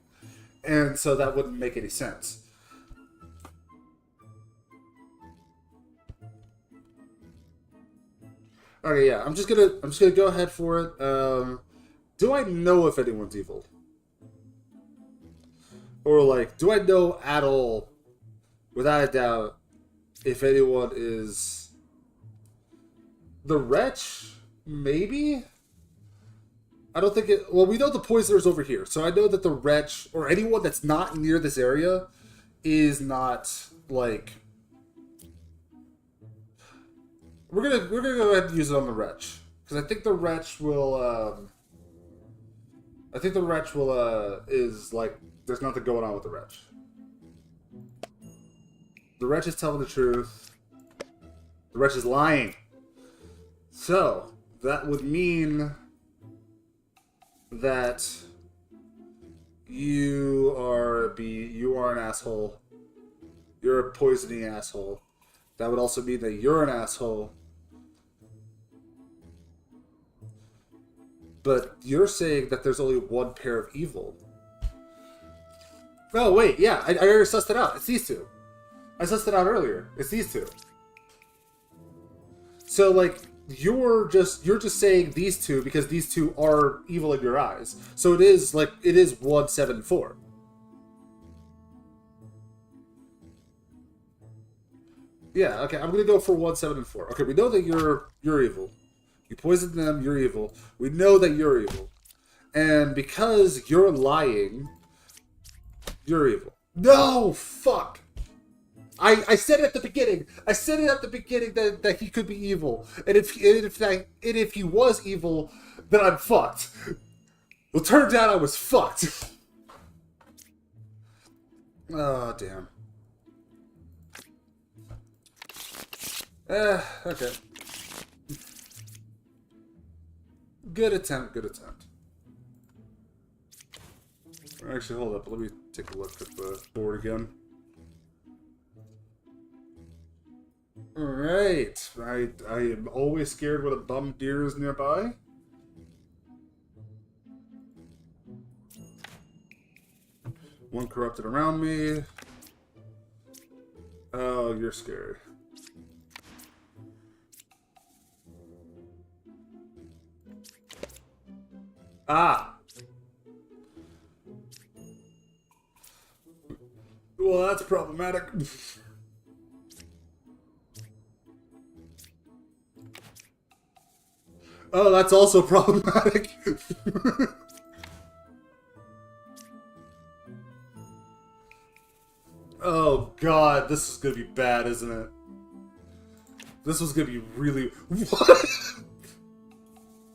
and so that wouldn't make any sense. Okay, yeah, I'm just gonna go ahead for it. Do I know if anyone's evil? Or like, do I know at all, without a doubt, if anyone is the wretch? Maybe? I don't think it... Well, we know the poisoner's over here, so I know that the wretch, or anyone that's not near this area, is not, like... We're gonna go ahead and use it on the wretch. Because I think the wretch will, is, like... There's nothing going on with the wretch. The wretch is telling the truth. The wretch is lying. So, that would mean that you are an asshole. You're a poisoning asshole. That would also mean that you're an asshole. But you're saying that there's only one pair of evil. Oh, wait, yeah, I already sussed it out. It's these two. I sussed it out earlier. It's these two. So, like, you're just saying these two because these two are evil in your eyes. So it is 1, 7, 4. Yeah, okay, I'm gonna go for 1, 7, and 4. Okay, we know that you're evil. You poisoned them, you're evil. We know that you're evil. And because you're lying, you're evil. No! Fuck! I said it at the beginning. I said it at the beginning that he could be evil. And if he was evil, then I'm fucked. Well, turned out I was fucked. Oh, damn. Okay. Good attempt, good attempt. Actually, hold up. Let me take a look at the board again. Alright. I am always scared when a bum deer is nearby. One corrupted around me. Oh, you're scary. Ah! Well, that's problematic. Oh, that's also problematic. Oh, God. This is going to be bad, isn't it? This was going to be really... What?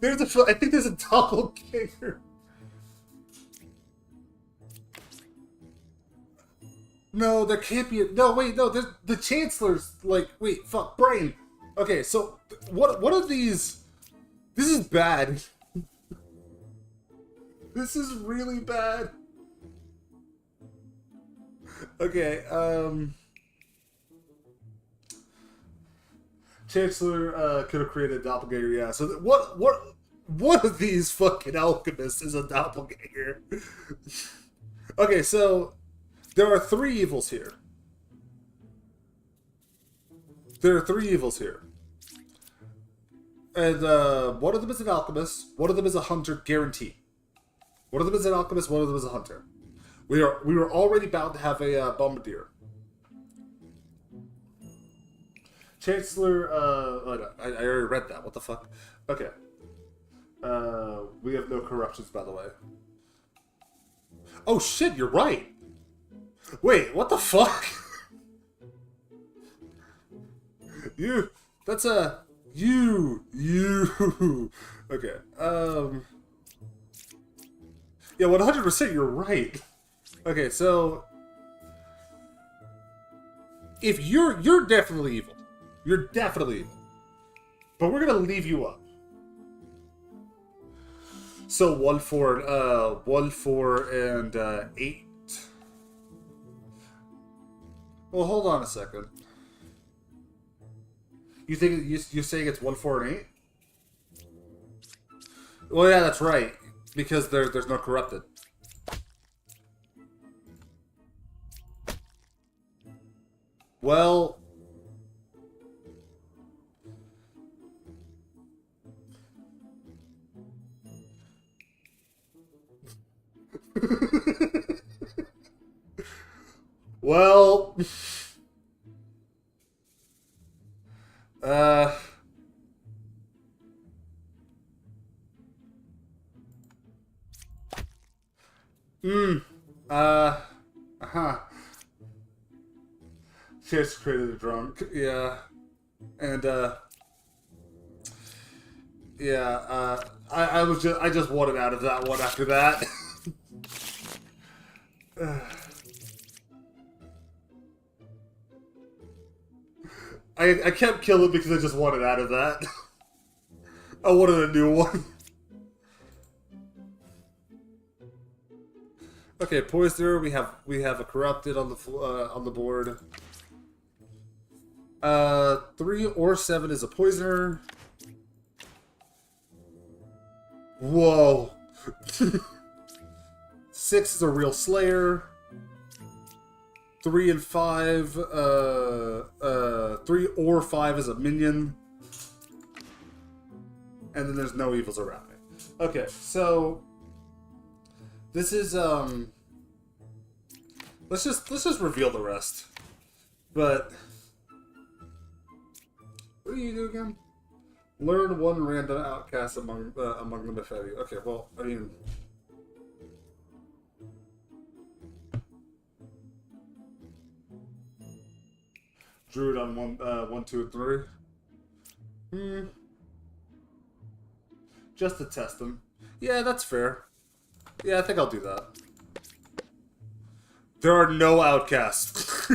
I think there's a doppelganger. No, there can't be a... No, wait, no. The Chancellor's like... Wait, fuck. Brain. Okay, so... What are these... This is bad. This is really bad. Okay, Chancellor could have created a doppelganger, yeah. So what of these fucking alchemists is a doppelganger? Okay, so there are three evils here. There are three evils here. And one of them is an alchemist, one of them is a hunter, guaranteed. One of them is an alchemist, one of them is a hunter. We were already bound to have a bombardier. Chancellor, oh no, I already read that. What the fuck? Okay. We have no corruptions, by the way. Oh shit, you're right. Wait, what the fuck? That's a you. Okay. Yeah, 100%. You're right. Okay, so if you're definitely evil. You're definitely evil. But we're gonna leave you up. So 1, 4, and 8. Well, hold on a second. You think you're saying it's 1, 4, and 8? Well, yeah, that's right. Because there's no corrupted. Well, well, Chance created a drunk, yeah, and yeah, I just wanted out of that one after that. I kept killing because I just wanted out of that. I wanted a new one. Okay, Poisoner. We have a corrupted on the board. 3 or 7 is a Poisoner. Whoa. 6 is a real Slayer. 3 and 5. 3 or 5 is a minion. And then there's no evils around me. Okay, so this is let's just reveal the rest. But what do you do again? Learn one random outcast among them if any. Okay, well, I mean, Druid on 1, 2, and 3. Just to test them. Yeah, that's fair. Yeah, I think I'll do that. There are no outcasts.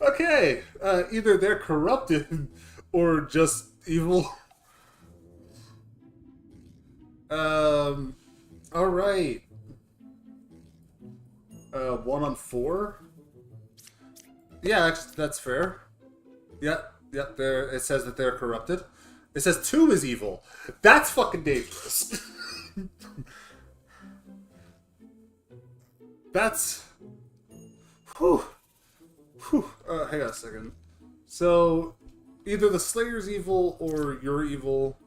Okay, either they're corrupted or just evil. All right. 1 on 4. Yeah, actually, that's fair. Yep, yep. There, it says that they're corrupted. It says 2 is evil. That's fucking dangerous. That's. Whew. Whew. Hang on a second. So, either the Slayer's evil or you're evil.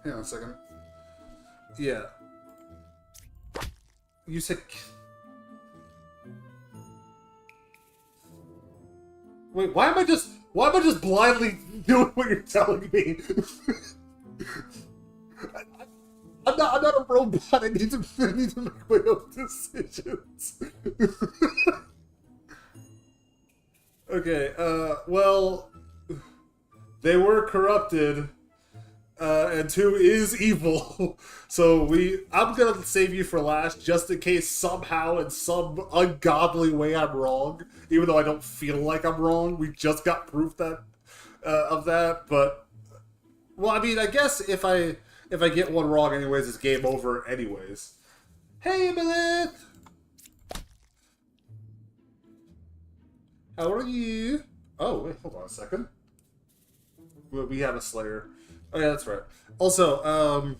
Hang on a second. Yeah. You said. Wait, why am I just blindly doing what you're telling me? I'm not a robot. I need to make my own decisions. Okay, well, they were corrupted, and 2 is evil. So I'm gonna save you for last, just in case somehow, in some ungodly way, I'm wrong. Even though I don't feel like I'm wrong, we just got proof that of that. But well, I mean, I guess if I get one wrong, anyways, it's game over, anyways. Hey, Milith! How are you? Oh, wait, hold on a second. We have a Slayer. Oh, yeah, that's right. Also,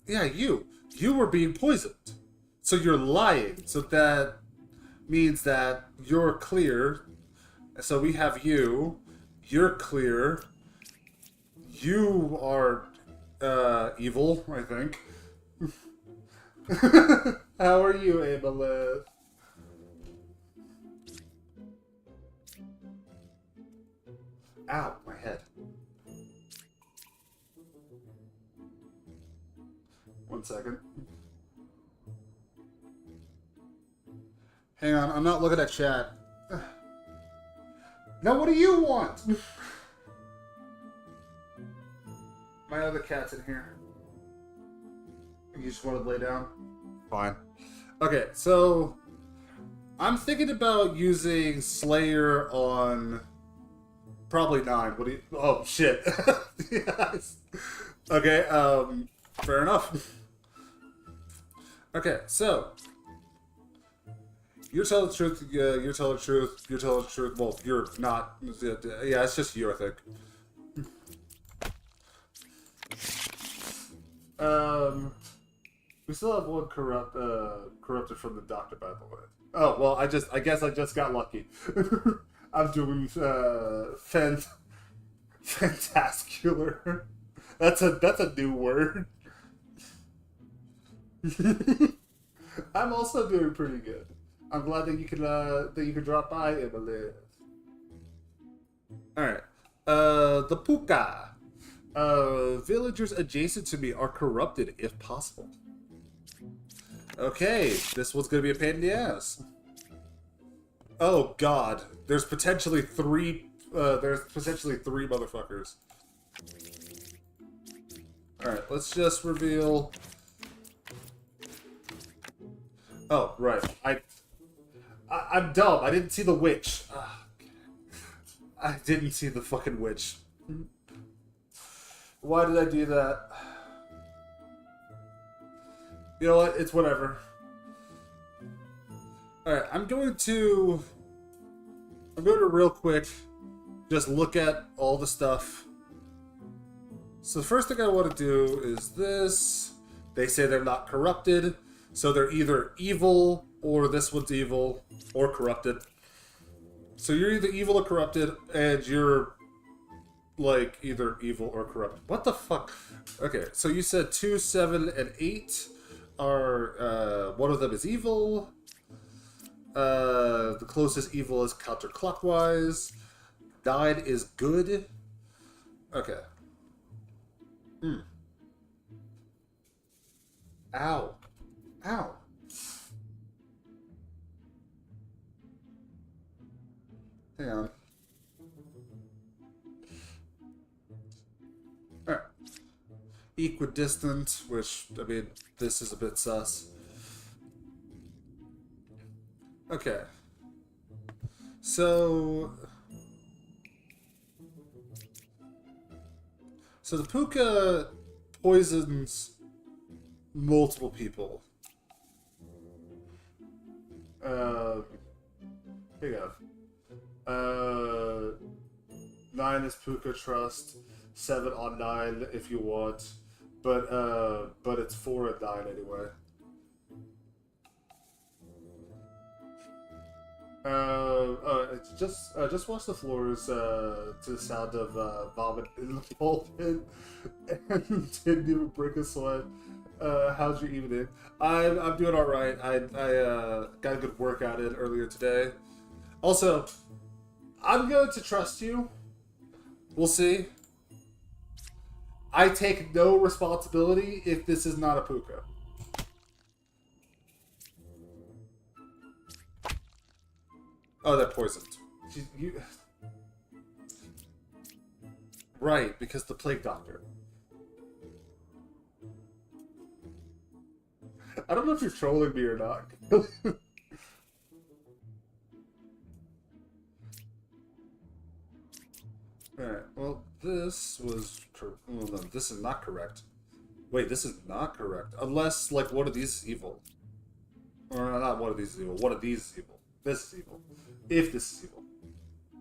yeah, you were being poisoned. So you're lying. So that means that you're clear. So we have you. You're clear. You are, evil, I think. How are you, Aboleth? Ow, my head. 1 second. Hang on, I'm not looking at chat. Now, what do you want? My other cat's in here. You just want to lay down? Fine. Okay, so I'm thinking about using Slayer on probably 9. What do you? Oh shit. Yes. Okay. Fair enough. Okay, so you tell the truth. You tell the truth. You tell the truth. Well, you're not. Yeah, it's just you, I think. We still have one corrupted from the doctor, by the way. Oh well, I guess I just got lucky. I'm doing fantascular. That's a new word. I'm also doing pretty good. I'm glad that you can drop by, Emily. All right. The Puka. Villagers adjacent to me are corrupted if possible. Okay, this one's gonna be a pain in the ass. Oh God, there's potentially 3. There's potentially 3 motherfuckers. All right, let's just reveal. Oh right, I'm dumb. I didn't see the witch. I didn't see the fucking witch. Why did I do that? You know what? It's whatever. Alright, I'm going to real quick just look at all the stuff. So the first thing I want to do is this. They say they're not corrupted, so they're either evil, or this one's evil, or corrupted. So you're either evil or corrupted, and you're like either evil or corrupt. What the fuck? Okay, so you said 2, 7, and 8 are one of them is evil. The closest evil is counterclockwise. 9 is good. Okay. Ow. Ow. Hang on. equidistant, which, I mean, this is a bit sus. Okay. So the puka poisons multiple people. Here you go. 9 is puka trust. 7 on 9 if you want. But it's 4 and 9 anyway. Just wash the floors to the sound of vomit in the pulpit, and didn't even break a sweat. How's your evening? I'm doing all right. I got a good workout in earlier today. Also, I'm going to trust you. We'll see. I take no responsibility if this is not a puka. Oh, they're poisoned. You... Right, because the plague doctor. I don't know if you're trolling me or not. Alright, well, this was... Well, no, this is not correct. Wait, this is not correct. Unless, like, one of these is evil. Or not one of these is evil. One of these is evil. This is evil. If this is evil.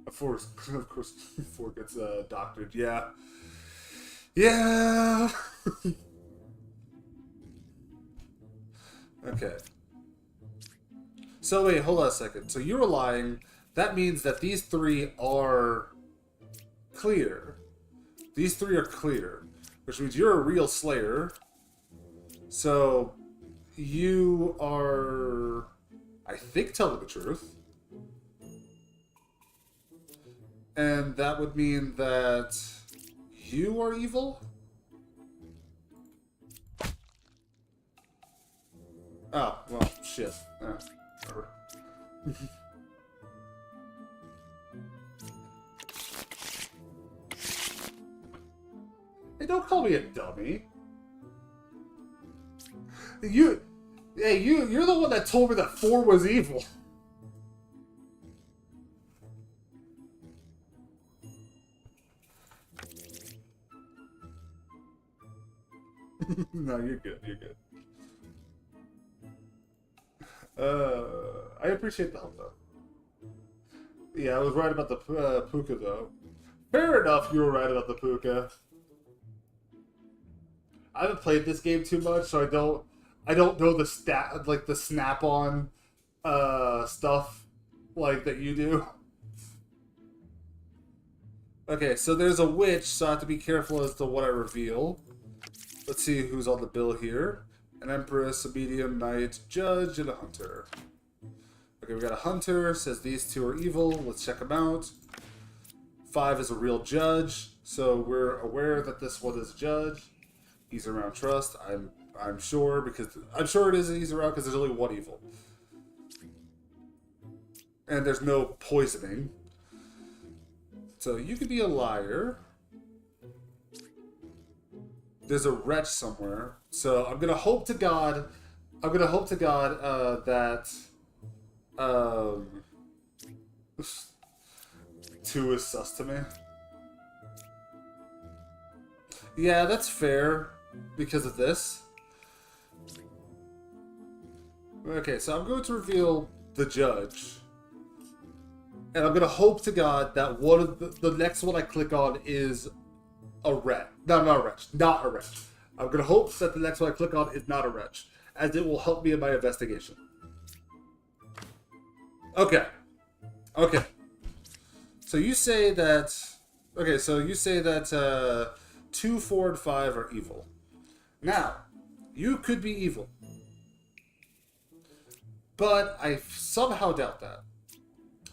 Of course, 4 gets doctored. Yeah. Yeah! Okay. So wait, hold on a second. So you were lying. That means that these 3 are clear. These 3 are clear. Which means you're a real slayer. So you are, I think, telling the truth. And that would mean that you are evil? Oh, well, shit. Whatever. Hey, don't call me a dummy. You're the one that told me that 4 was evil. No, you're good. You're good. I appreciate the help, though. Yeah, I was right about the puka, though. Fair enough, you were right about the puka. I haven't played this game too much, so I don't know the the snap-on stuff like that you do. Okay, so there's a witch, so I have to be careful as to what I reveal. Let's see who's on the bill here. An empress, a medium, knight, judge, and a hunter. Okay, we got a hunter. Says these 2 are evil. Let's check them out. 5 is a real judge, so we're aware that this one is a judge. He's around trust. I'm sure because I'm sure it is he's around because there's only 1 evil, and there's no poisoning. So you could be a liar. There's a wretch somewhere. So I'm gonna hope to God. That 2 is sus to me. Yeah, that's fair because of this. Okay, so I'm going to reveal the judge. And I'm gonna hope to God that one of the next one I click on is a wretch. No, not a wretch. Not a wretch. I'm gonna hope that the next one I click on is not a wretch, as it will help me in my investigation. Okay. Okay. So you say that... Okay, so you say that 2, 4, and 5 are evil. Now, you could be evil. But I somehow doubt that.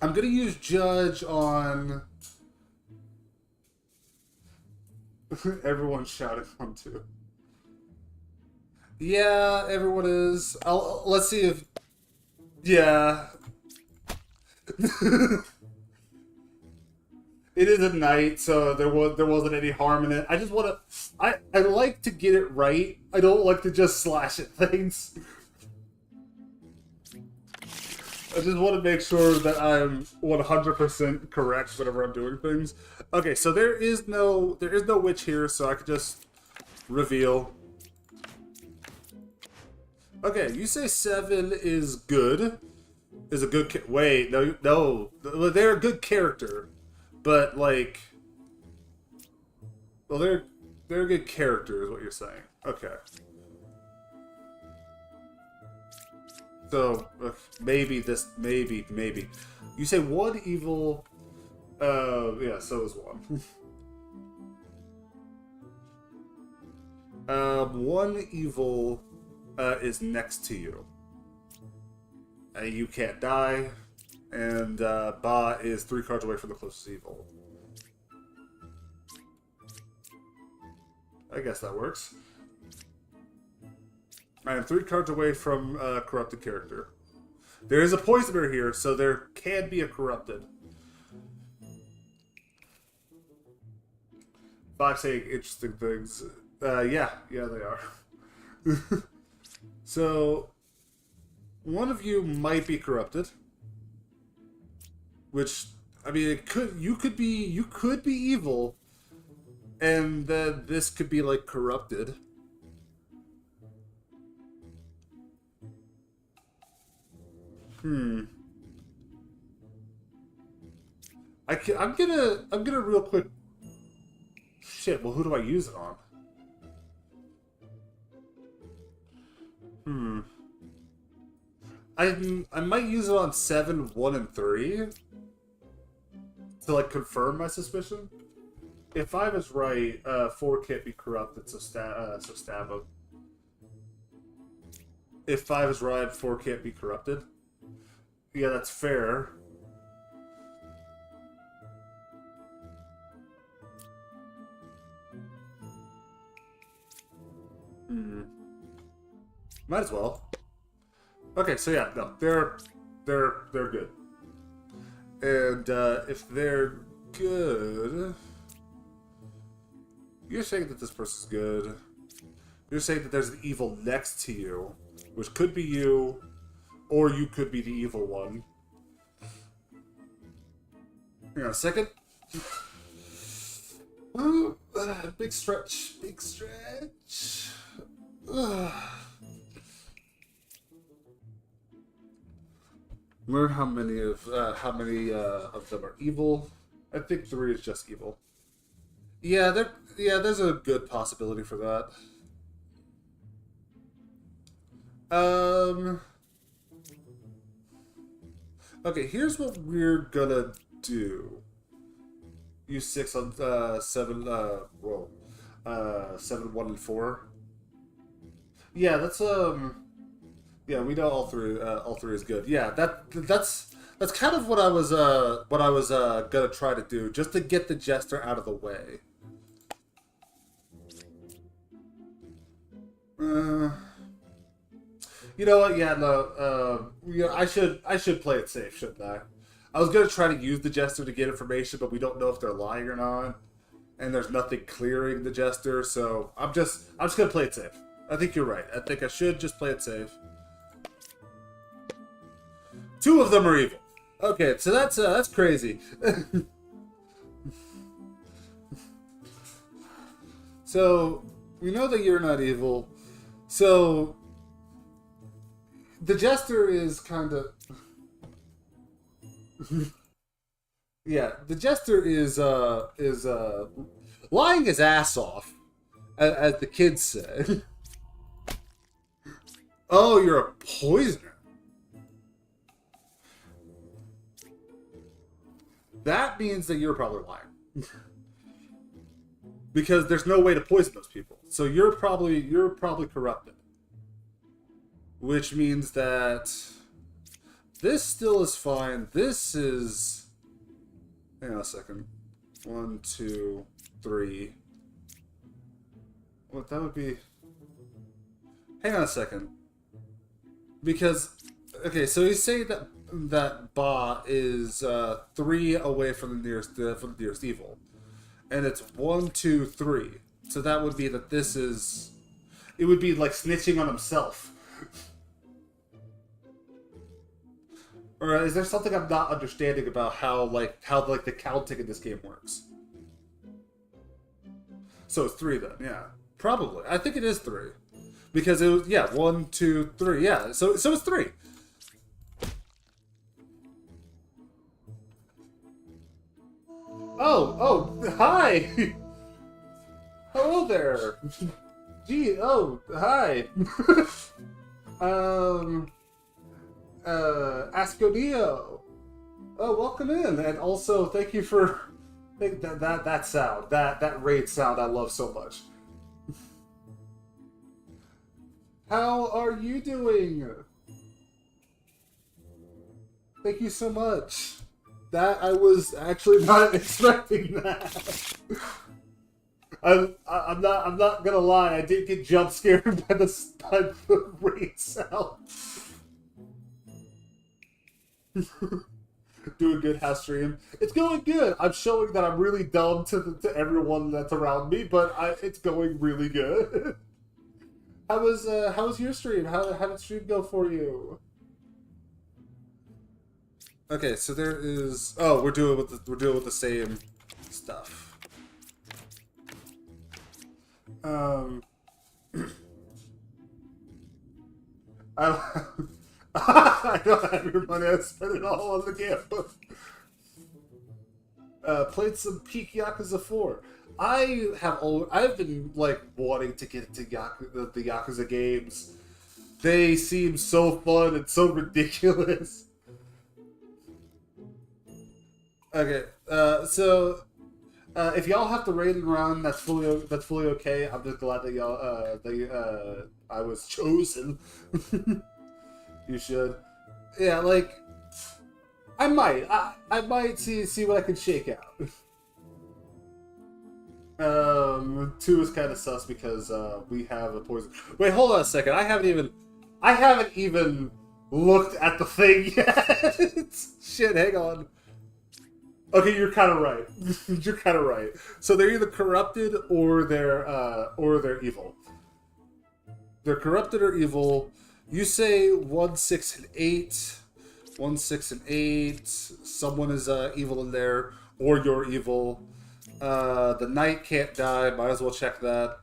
I'm gonna use judge on... Everyone's shouting on 2. Yeah, everyone is. Let's see if... Yeah. It is at night, so there wasn't any harm in it. I just want to. I like to get it right. I don't like to just slash at things. I just want to make sure that I'm 100% correct whenever I'm doing things. Okay, so there is no witch here, so I could just reveal. Okay, you say 7 is good. Is a good wait, no, they're a good character. But like, well, they're a good character, is what you're saying. Okay. So maybe maybe. You say 1 evil. Yeah, so is 1. 1 evil is next to you. You can't die. And Ba is 3 cards away from the closest evil. I guess that works. I am 3 cards away from a corrupted character. There is a poisoner here, so there can be a corrupted. 5 saying interesting things. Yeah, they are. So, one of you might be corrupted. Which, I mean, you could be evil, and then this could be like corrupted. I'm gonna real quick. Shit. Well, who do I use it on? I might use it on 7, 1, and 3. To like confirm my suspicion. If 5 is right, 4 can't be corrupted, so stab him. If 5 is right, 4 can't be corrupted. Yeah, that's fair. Might as well. Okay, so yeah, no, they're good. And if they're good, you're saying that this person's good. You're saying that there's an evil next to you, which could be you, or you could be the evil one. Hang on a second. Ooh, big stretch, big stretch. Learn how many of them are evil. I think 3 is just evil. Yeah, there's a good possibility for that. Okay, here's what we're gonna do. Use 6 on 7. 7, 1, and 4. Yeah, that's Yeah, we know all three is good. Yeah, that's kind of what I was gonna try to do, just to get the jester out of the way. You know what? Yeah, no. I should play it safe, shouldn't I? I was gonna try to use the jester to get information, but we don't know if they're lying or not, and there's nothing clearing the jester. So I'm just gonna play it safe. I think you're right. I think I should just play it safe. 2 of them are evil. Okay, so that's crazy. So we know that you're not evil. So the jester is kind of yeah. The jester is lying his ass off, as the kids say. Oh, you're a poisoner. That means that you're probably lying. Because there's no way to poison those people. So you're probably corrupted. Which means that this still is fine. This is, hang on a second. 1, 2, 3. What that would be? Hang on a second. Because okay, so he's saying that that Ba is 3 away from the nearest evil, and it's 1, 2, 3. So that would be that this is. It would be like snitching on himself. Or is there something I'm not understanding about how the counting in this game works? So it's 3 then, yeah. Probably. I think it is 3. Because it was, yeah, 1, 2, 3, yeah. So it's 3. Oh, hi! Hello there! Gee, oh, hi! Ascodio! Oh, welcome in, and also thank you for that sound, that raid sound I love so much. How are you doing? Thank you so much. That I was actually not expecting that. I'm not gonna lie. I did get jump scared by the raid sound. Doing good, house stream. It's going good. I'm showing that I'm really dumb to everyone that's around me, but it's going really good. How was your stream? How did stream go for you? Okay, so there is. Oh, we're doing with the same stuff. I don't have your money. I spent it all on the game. Played some peak Yakuza 4. I've been like wanting to get into the Yakuza games. They seem so fun and so ridiculous. Okay, so if y'all have to raid and run, that's fully okay. I'm just glad that y'all I was chosen. You should. Yeah, like I might see what I can shake out. 2 is kind of sus because we have a poison. Wait, hold on a second. I haven't even looked at the thing yet. Shit, hang on. Okay, you're kind of right. You're kind of right. So they're either corrupted or they're evil. They're corrupted or evil. You say 1, 6, and 8. 1, 6, and 8. Someone is evil in there, or you're evil. The knight can't die. Might as well check that.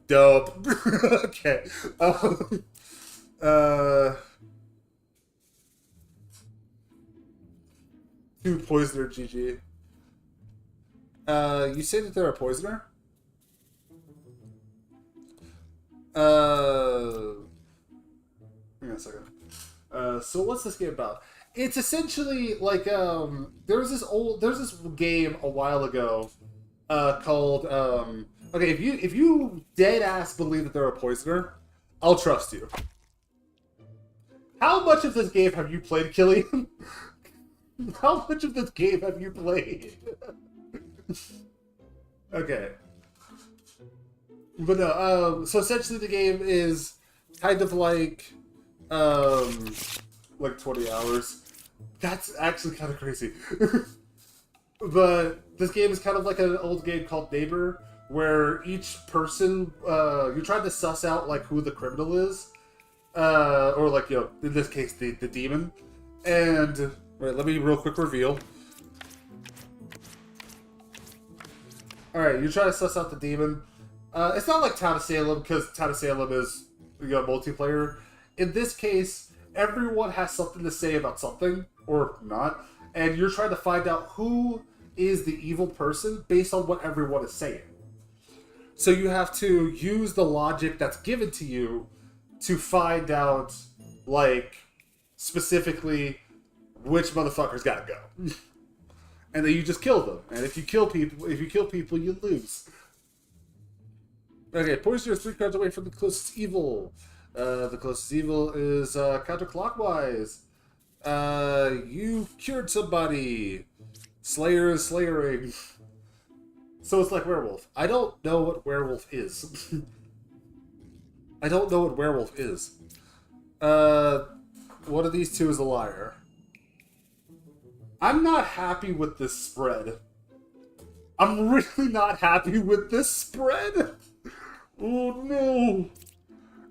Dope. Okay. Two poisoner, GG. You say that they're a poisoner? Hang on a second. So what's this game about? It's essentially like there's this game a while ago called okay, if you dead ass believe that they're a poisoner, I'll trust you. How much of this game have you played, Killian? How much of this game have you played? Okay. But no, so essentially the game is kind of like 20 hours. That's actually kind of crazy. But this game is kind of like an old game called Neighbor, where each person, you're trying to suss out like who the criminal is, or like, you know, in this case, the demon. And wait, let me real quick reveal. All right, you try to suss out the demon. It's not like Town of Salem, because Town of Salem is, you know, multiplayer. In this case, everyone has something to say about something, or not, and you're trying to find out who is the evil person based on what everyone is saying. So you have to use the logic that's given to you to find out, like, specifically which motherfuckers gotta go. And then you just kill them. And if you kill people, you lose. Okay, poisoner is 3 cards away from the closest evil. The closest evil is counterclockwise. You cured somebody. Slayer is slayering. So it's like werewolf. I don't know what werewolf is. I don't know what werewolf is. one of these two is a liar. I'm not happy with this spread. I'm really not happy with this spread. Oh no.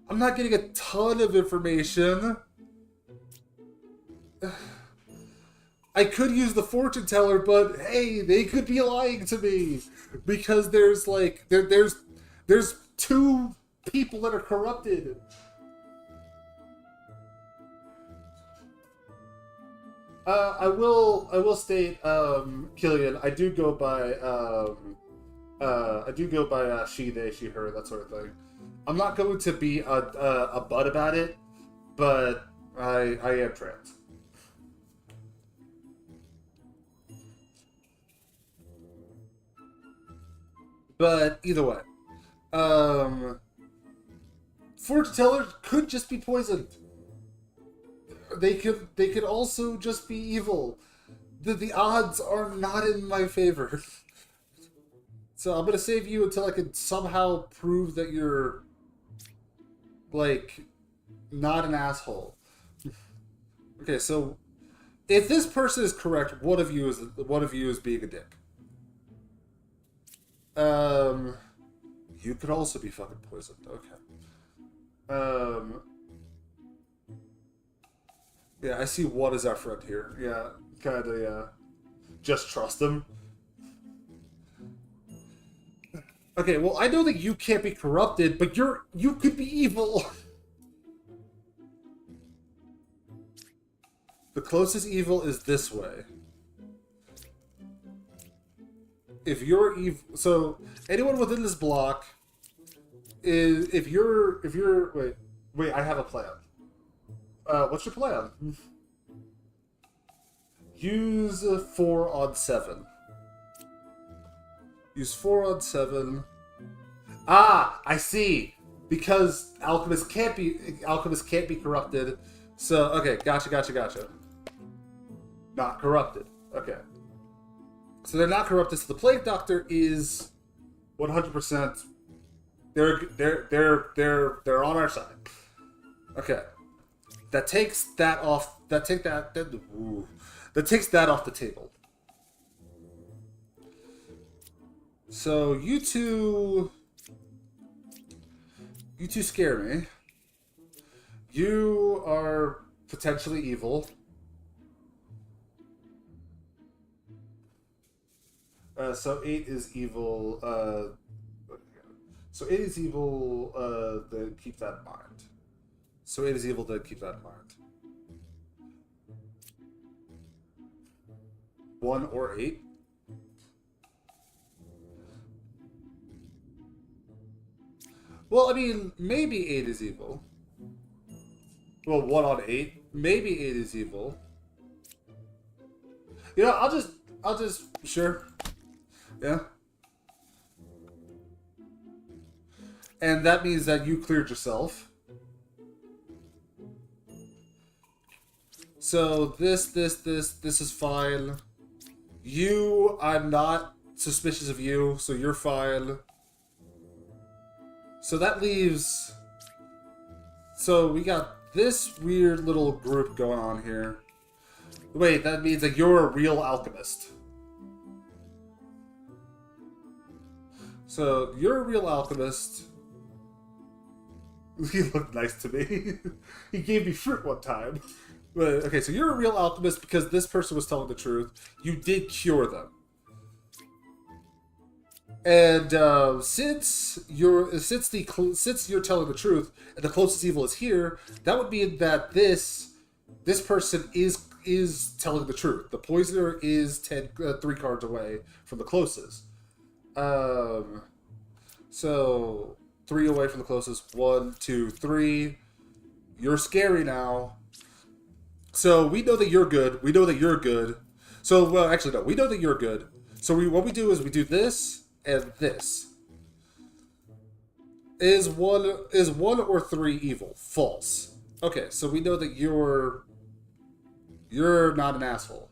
I'm not getting a ton of information. I could use the fortune teller, but hey, they could be lying to me because there's like there's two people that are corrupted. I will state, Killian, I do go by she, they, she, her, that sort of thing. I'm not going to be a butt about it, but I am trans. But either way, fortune tellers could just be poisoned. They could also just be evil. The odds are not in my favor. So I'm gonna save you until I can somehow prove that you're like not an asshole. Okay, so if this person is correct, one of you is being a dick. You could also be fucking poisoned. Okay. Yeah, I see one is our friend here. Yeah, kinda, yeah. Just trust him. Okay, well, I know that you can't be corrupted, but you could be evil. The closest evil is this way. If you're evil, so anyone within this block is if you're wait, I have a plan. What's your plan? Use 4 on 7. Use 4 on 7. Ah, I see. Because alchemists can't be corrupted. So okay, gotcha. Not corrupted. Okay. So they're not corrupted. So the Plague Doctor is 100%. They're on our side. Okay. That takes that off. That takes that off the table. So you two scare me. You are potentially evil. So 8 is evil. So 8 is evil. Then keep that in mind. So 8 is evil. Then keep that in mind. 1 or 8. Well, I mean, maybe 8 is evil. Well, 1 on 8. Maybe 8 is evil. You know, I'll just, sure. Yeah. And that means that you cleared yourself. So this is fine. You, I'm not suspicious of you, so you're fine. So that leaves... So we got this weird little group going on here. Wait, that means that you're a real alchemist. So you're a real alchemist. He looked nice to me. He gave me fruit one time. But, okay, so you're a real alchemist because this person was telling the truth. You did cure them. And since you're telling the truth and the closest evil is here, that would mean that this person is telling the truth. The poisoner is 3 cards away from the closest. So 3 away from the closest. 1, 2, 3. You're scary now. So we know that you're good. We know that you're good. So well, actually no, we know that you're good. So what we do is we do this. And this is one or 3 evil. False. Okay, so we know that you're not an asshole,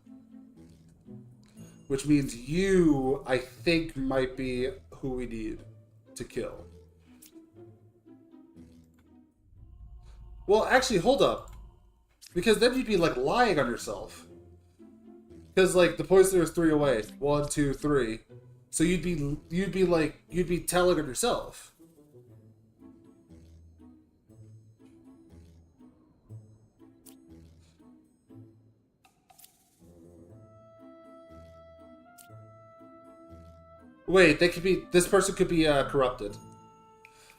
which means you, I think, might be who we need to kill. Well, actually, hold up. Because then you'd be like lying on yourself. Because like the poisoner is 3 away. 1, 2, 3. So you'd be telling on yourself. Wait, they could be. This person could be corrupted.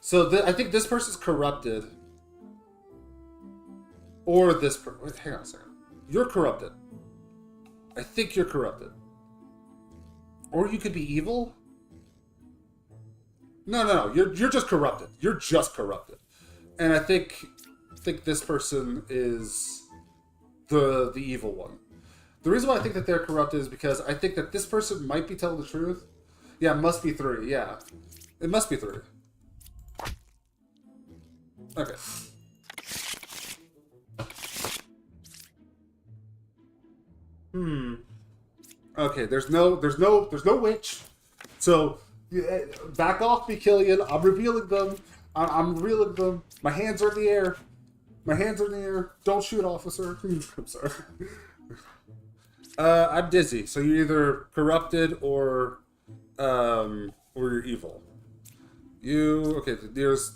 So I think this person's corrupted. Or this person. Wait, hang on a second. You're corrupted. I think you're corrupted. Or you could be evil? No. You're just corrupted. You're just corrupted. And I think this person is the evil one. The reason why I think that they're corrupted is because I think that this person might be telling the truth. Yeah, it must be 3. Yeah. It must be 3. Okay. Okay, there's no witch. So back off me, Killian. I'm revealing them. I'm revealing them. My hands are in the air. My hands are in the air. Don't shoot, officer. I'm sorry. I'm dizzy. So you're either corrupted or you're evil. Okay, there's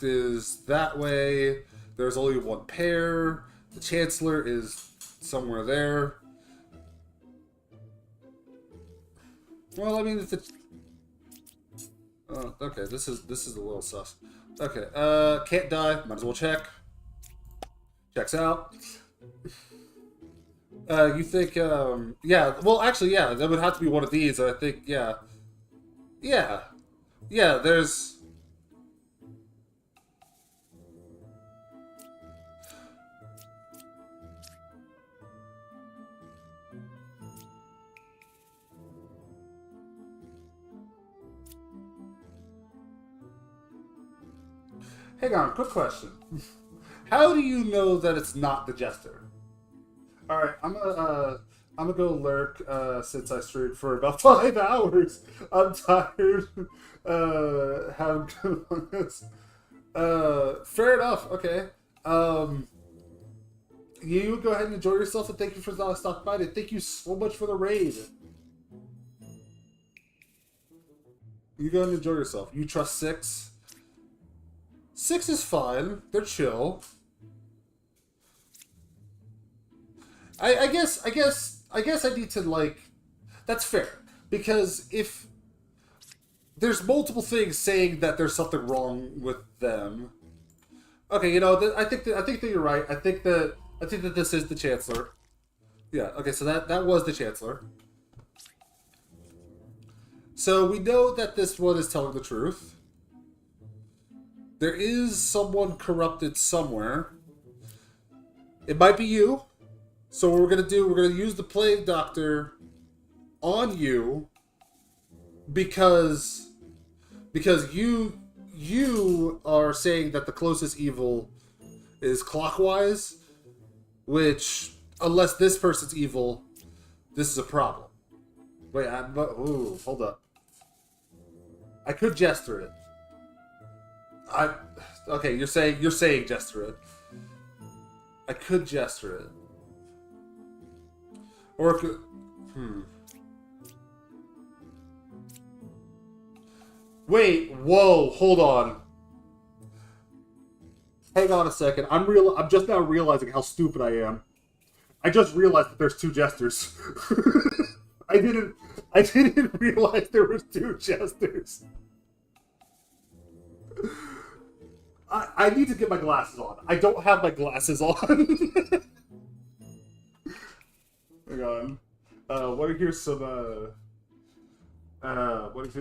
that way. There's only one pair. The Chancellor is somewhere there. Well, I mean, if it's... okay, this is a little sus. Okay, can't die. Might as well check. Checks out. You think, yeah, well, actually, yeah, that would have to be one of these, I think, yeah. Yeah, there's... Hang on, quick question. How do you know that it's not the Jester? Alright, I'm gonna go lurk, since I streamed for about 5 hours. I'm tired. Having good on this. Fair enough, okay. You go ahead and enjoy yourself, and thank you for stopping by. And thank you so much for the raid. You go ahead and enjoy yourself. You trust 6? 6 is fine. They're chill. I guess I need to, like... That's fair. Because if there's multiple things saying that there's something wrong with them... Okay, you know, I think that you're right. I think that this is the Chancellor. Yeah, okay, so that was the Chancellor. So we know that this one is telling the truth. There is someone corrupted somewhere. It might be you. So what we're gonna do, we're gonna use the Plague Doctor on you because you are saying that the closest evil is clockwise, which unless this person's evil, this is a problem. Wait, ooh, hold up. I could Jester it. Okay, you're saying Jester it. I could Jester it. Or it could... Wait, whoa, hold on. Hang on a second. I'm just now realizing how stupid I am. I just realized that there's 2 Jesters. I didn't realize there was 2 Jesters. I need to get my glasses on. I don't have my glasses on. Hang on. Want to hear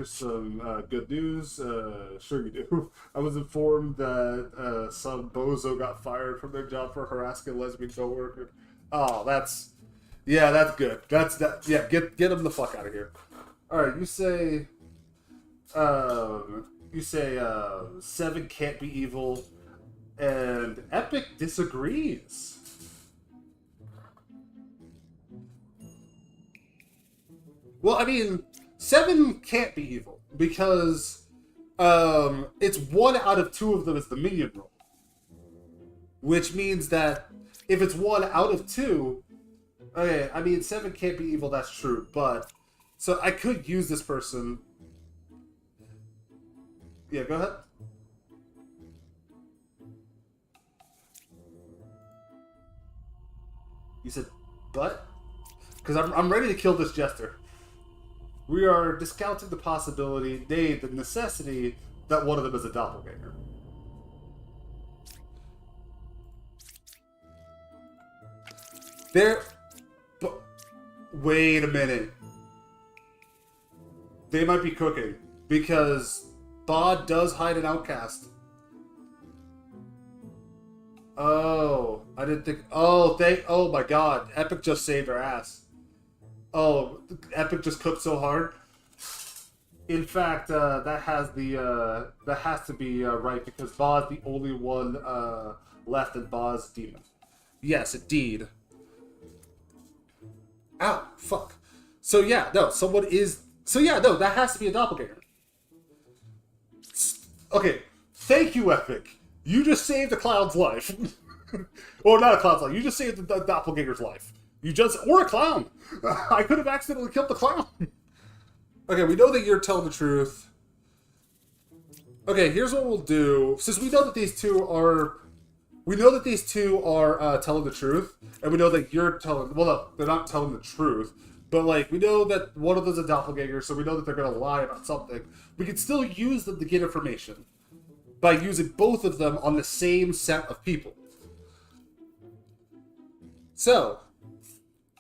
some good news? Sure you do. I was informed that some bozo got fired from their job for harassing a lesbian coworker. Oh, that's good. Yeah, get them the fuck out of here. All right, you say 7 can't be evil, and Epic disagrees. Well, I mean, 7 can't be evil because it's 1 out of 2 of them is the minion role, which means that if it's 1 out of 2, okay, I mean, 7 can't be evil, that's true, but... So I could use this person. Yeah, go ahead. You said, but? Because I'm ready to kill this jester. We are discounting the possibility, nay, the necessity, that one of them is a doppelganger. But wait a minute. They might be cooking, because Bod does hide an outcast. Oh, I didn't think... Oh my god. Epic just saved our ass. Oh, Epic just cooked so hard. In fact, that has to be right, because Bod's the only one left in Bod's demon. Yes, indeed. Ow, fuck. So yeah, no, someone is... So yeah, no, that has to be a doppelganger. Okay, thank you, Epic. You just saved a clown's life. Or not a clown's life, you just saved the doppelganger's life. You just... Or a clown. I could have accidentally killed the clown. Okay, we know that you're telling the truth. Okay, here's what we'll do. Since we know that these two are... We know that these two are telling the truth, and we know that you're telling... Well, no, they're not telling the truth. But, like, we know that one of them's a doppelganger, so we know that they're going to lie about something. We can still use them to get information by using both of them on the same set of people. So,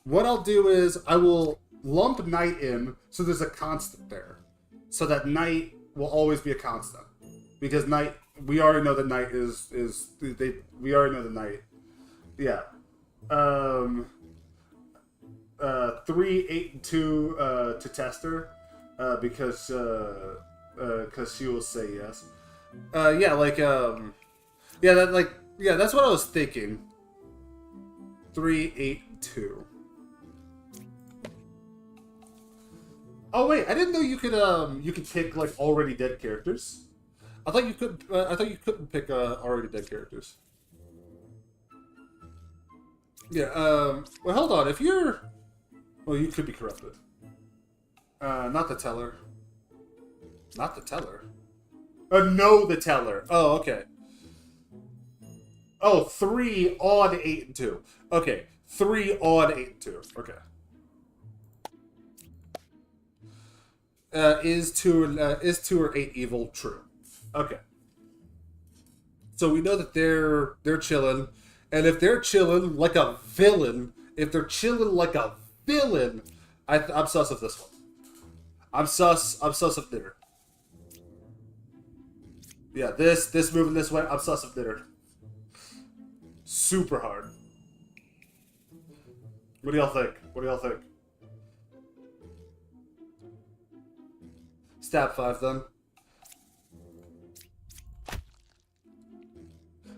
what I'll do is I will lump Night in so there's a constant there. So that Night will always be a constant. Because Night, we already know that Night we already know the Night. Yeah. 3, 8, and 2 to Tester, because she will say yes. That's what I was thinking. 3, 8, 2. Oh wait, I didn't know you could pick like already dead characters. I thought you could. I thought you couldn't pick already dead characters. Yeah. Well, hold on. If you're... Well, you could be corrupted. Not the teller. Not the teller? No, the teller. Oh, okay. Oh, 3 on 8 and 2. Okay. 3 on 8 and 2. Okay. Is 2 or 8 evil? True. Okay. So we know that they're chilling. And if they're chilling like a villain, I'm sus of this one. I'm sus of Knitter. Yeah, this moving this way, I'm sus of Knitter. Super hard. What do y'all think? Stab 5 then.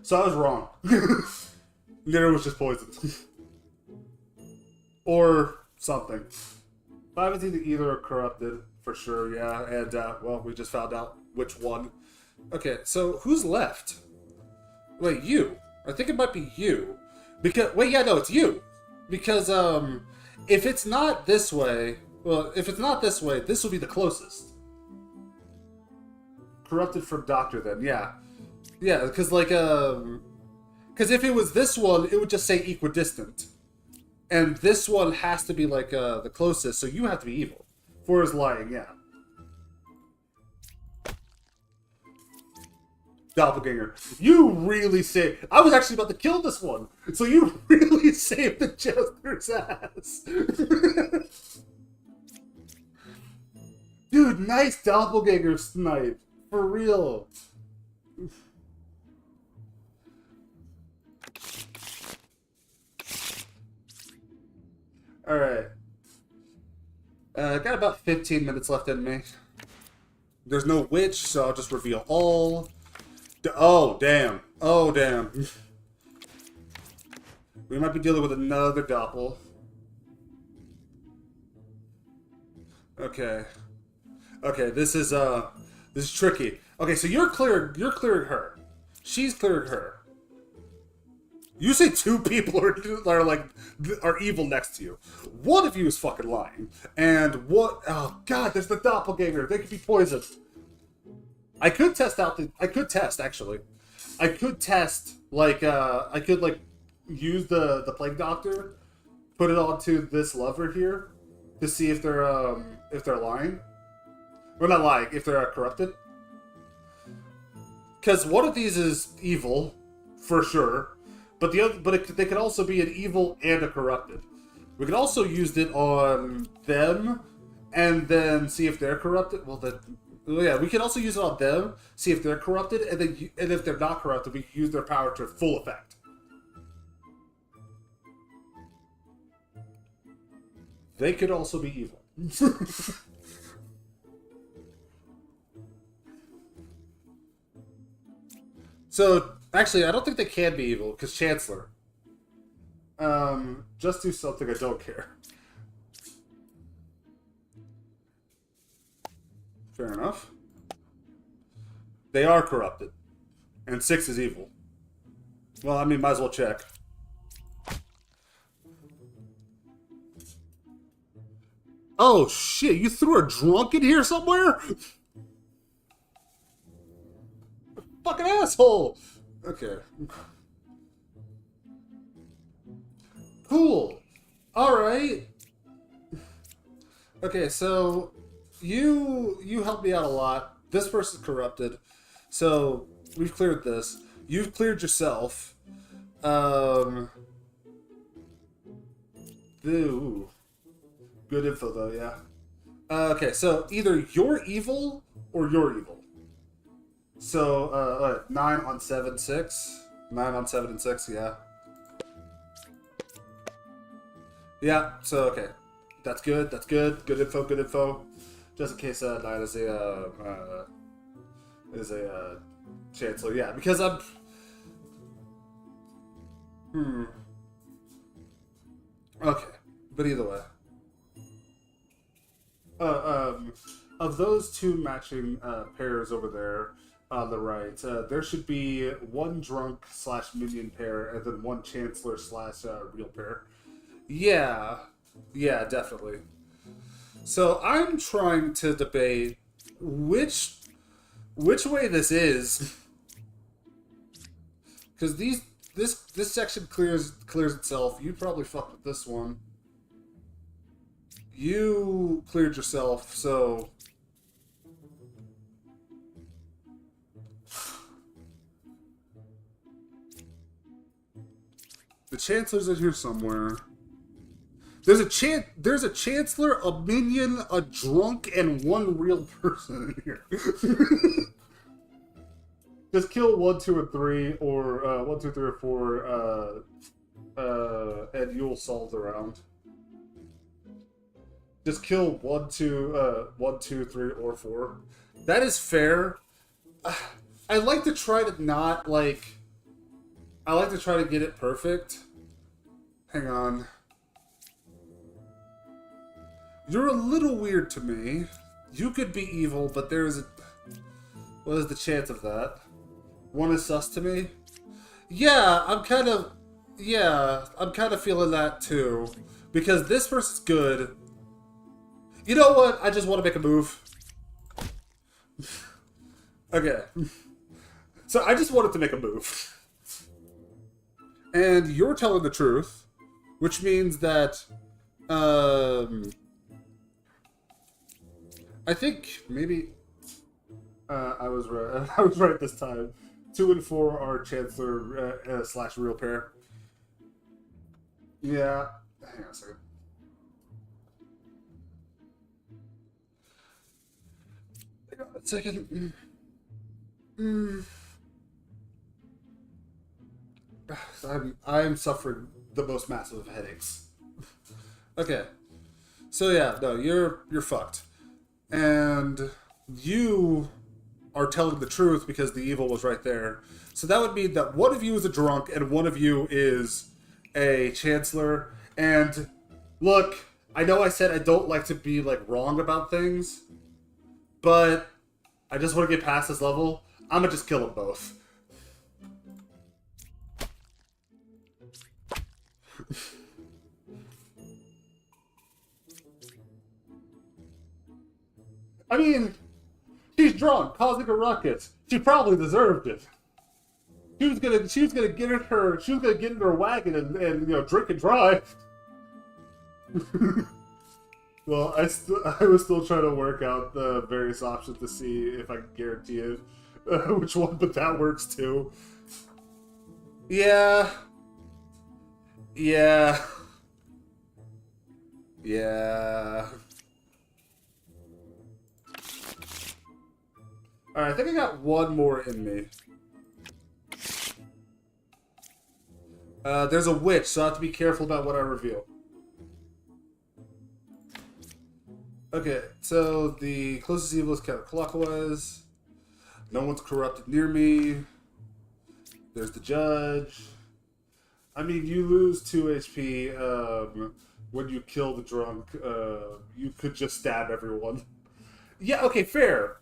So I was wrong. Knitter was just poisoned. Or something. 5 is either corrupted, for sure, yeah. And, well, we just found out which one. Okay, so who's left? Wait, you. I think it might be you. Because, wait, yeah, no, it's you. Because, if it's not this way, well, if it's not this way, this will be the closest. Corrupted from Doctor, then, yeah. Yeah, because, like, because if it was this one, it would just say equidistant. And this one has to be, like, the closest, so you have to be evil. 4 is lying, yeah. Doppelganger. You really saved... I was actually about to kill this one. So you really saved the Jester's ass. Dude, nice doppelganger snipe. For real. Alright. Got about 15 minutes left in me. There's no witch, so I'll just reveal all. Oh, damn. Oh, damn. We might be dealing with another doppel. Okay. Okay, this is tricky. Okay, so you're clearing her. She's clearing her. You say two people are evil next to you. One of you is fucking lying, and what? Oh god, there's the doppelganger. They could be poisoned. I could test actually. I could test I could use the plague doctor, put it onto this lover here, to see if they're lying. Well, not lying, if they're corrupted. Because one of these is evil, for sure. But they could also be an evil and a corrupted. We could also use it on them, and then see if they're corrupted. We can also use it on them, see if they're corrupted, and if they're not corrupted, we can use their power to full effect. They could also be evil. So, actually, I don't think they can be evil, because Chancellor. Just do something I don't care. Fair enough. They are corrupted. And 6 is evil. Well, I mean, might as well check. Oh, shit, you threw a drunk in here somewhere? Fucking asshole! Okay. Cool. Alright. Okay, so you helped me out a lot. This person's corrupted. So we've cleared this. You've cleared yourself. Ooh. Good info though, yeah. Okay, so either you're evil or you're evil. So, 9 on 7, 6. 9 on 7 and 6, yeah. Yeah, so, okay. That's good, that's good. Good info, good info. Just in case 9 is a Chancellor, yeah. Because I'm... Okay, but either way. Of those two matching pairs over there, on the right, there should be one drunk / minion pair, and then one Chancellor / real pair. Yeah, definitely. So I'm trying to debate which way this is, because this section clears itself. You probably fucked with this one. You cleared yourself, so. The Chancellor's in here somewhere. There's a Chancellor, a minion, a drunk, and one real person in here. Just kill 1, 2, and 3, or 1, 2, 3, or 4, and you'll solve the round. Just kill 1, 2, 3, or 4. That is fair. I like to try to not I like to try to get it perfect. Hang on. You're a little weird to me. You could be evil, but there is a... What is the chance of that? 1 is sus to me? Yeah, I'm kind of feeling that too. Because this person's good. You know what? I just want to make a move. Okay. So I just wanted to make a move. And you're telling the truth, which means that, I think maybe, I was right. I was right this time. 2 and 4 are Chancellor / real pair. Yeah. Hang on a second. Hang on a second. I'm suffering the most massive of headaches. Okay. So yeah, no, you're fucked. And you are telling the truth because the evil was right there. So that would mean that one of you is a drunk and one of you is a Chancellor. And look, I know I said I don't like to be wrong about things, but I just want to get past this level. I'm gonna just kill them both. I mean, she's drunk, causing a ruckus. She probably deserved it. She was gonna get in her wagon and drink and drive. Well, I was still trying to work out the various options to see if I can guarantee it, which one, but that works too. Yeah. Yeah. Alright, I think I got one more in me. There's a witch, so I have to be careful about what I reveal. Okay, so the closest evil is counterclockwise. No one's corrupted near me. There's the judge. I mean, you lose 2 HP when you kill the drunk. You could just stab everyone. Yeah, okay, fair.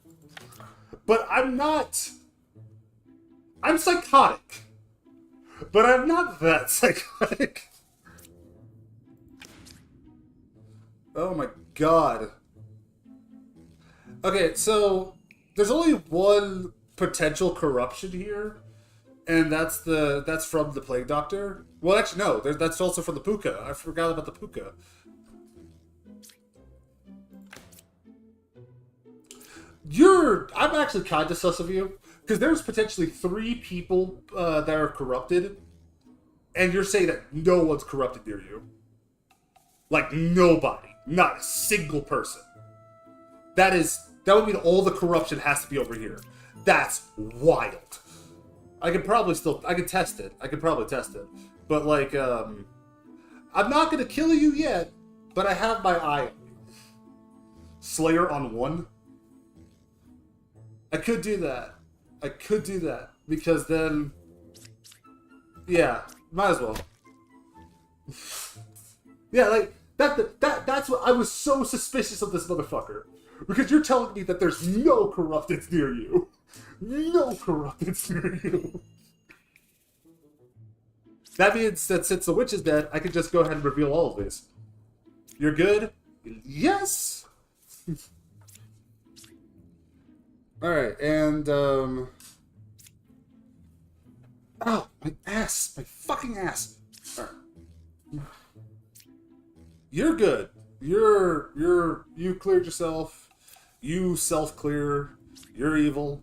But I'm not... I'm psychotic. But I'm not that psychotic. Oh my god. Okay, so there's only one potential corruption here, and that's from the Plague Doctor. Well, actually, no, that's also from the Puka. I forgot about the Puka. I'm actually kind of sus of you, because there's potentially 3 people that are corrupted, and you're saying that no one's corrupted near you. Like, nobody. Not a single person. That would mean all the corruption has to be over here. That's wild. I could test it. I could probably test it. But, like, I'm not going to kill you yet, but I have my eye on you. Slayer on 1? I could do that. Because then... Yeah, might as well. Yeah, like... That's what I was so suspicious of this motherfucker. Because you're telling me that there's no corrupteds near you. No corrupteds near you. That means that since the witch is dead, I can just go ahead and reveal all of these. You're good? Yes! Alright, and, Oh, my ass! My fucking ass! Alright. You're good. You cleared yourself. You self-clear. You're evil.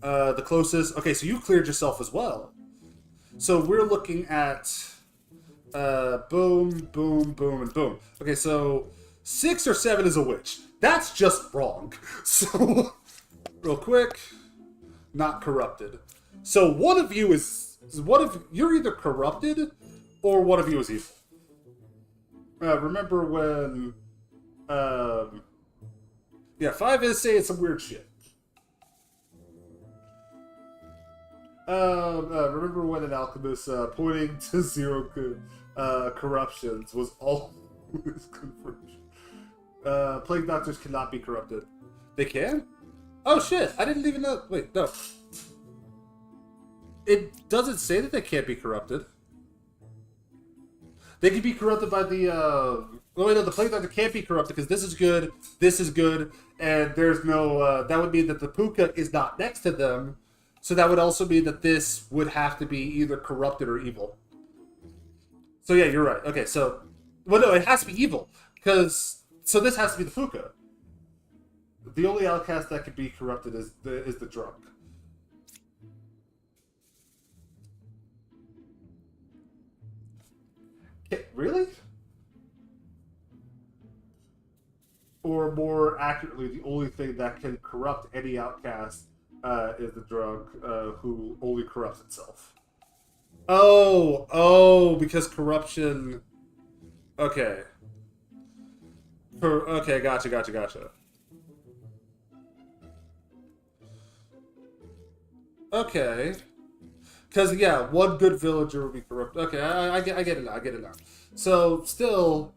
The closest... Okay, so you cleared yourself as well. So we're looking at... boom, boom, boom, and boom. Okay, so 6 or 7 is a witch. That's just wrong. So, real quick. Not corrupted. So one of you is... You're either corrupted, or one of you is evil. Remember when, yeah, 5 is saying some weird shit. Remember when an alchemist, pointing to 0 corruptions was always conversion. Plague doctors cannot be corrupted. They can? Oh shit, I didn't even know. Wait, no. It doesn't say that they can't be corrupted. They can be corrupted by the, oh wait, no, the Plague Doctor can't be corrupted because this is good, and there's no, that would mean that the Puka is not next to them, so that would also mean that this would have to be either corrupted or evil. So yeah, you're right. Okay, so, well no, it has to be evil, because, so this has to be the Puka. The only outcast that could be corrupted is the drunk. Really? Or more accurately, the only thing that can corrupt any outcast is the drunk who only corrupts itself. Oh, because corruption... Okay. Okay, gotcha. Okay. Because, yeah, one good villager would be corrupt. Okay, I get it now. So, still,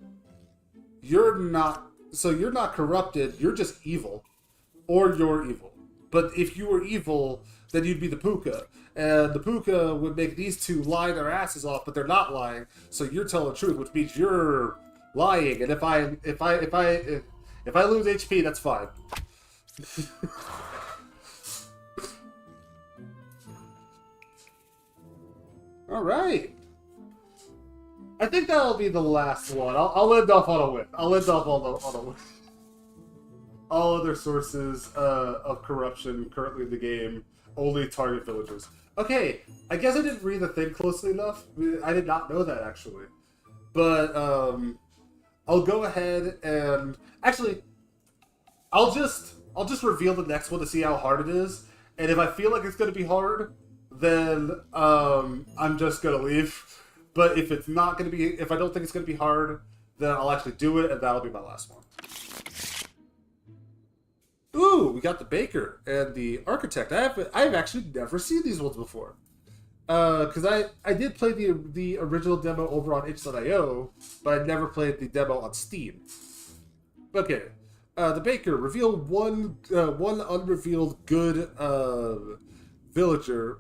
you're not... So, you're not corrupted, you're just evil. Or you're evil. But if you were evil, then you'd be the Puka. And the Puka would make these two lie their asses off, but they're not lying. So you're telling the truth, which means you're lying. And if I lose HP, that's fine. All right. I think that'll be the last one. I'll end off on a win. I'll end off on a win. All other sources of corruption currently in the game only target villagers. Okay, I guess I didn't read the thing closely enough. I did not know that, actually. But I'll go ahead and... Actually, I'll just reveal the next one to see how hard it is. And if I feel like it's going to be hard, then I'm just going to leave. But if it's not going to be... If I don't think it's going to be hard, then I'll actually do it, and that'll be my last one. Ooh, we got the Baker and the Architect. I've actually never seen these ones before. Because I did play the original demo over on itch.io, but I never played the demo on Steam. Okay. The Baker, reveal one unrevealed good villager.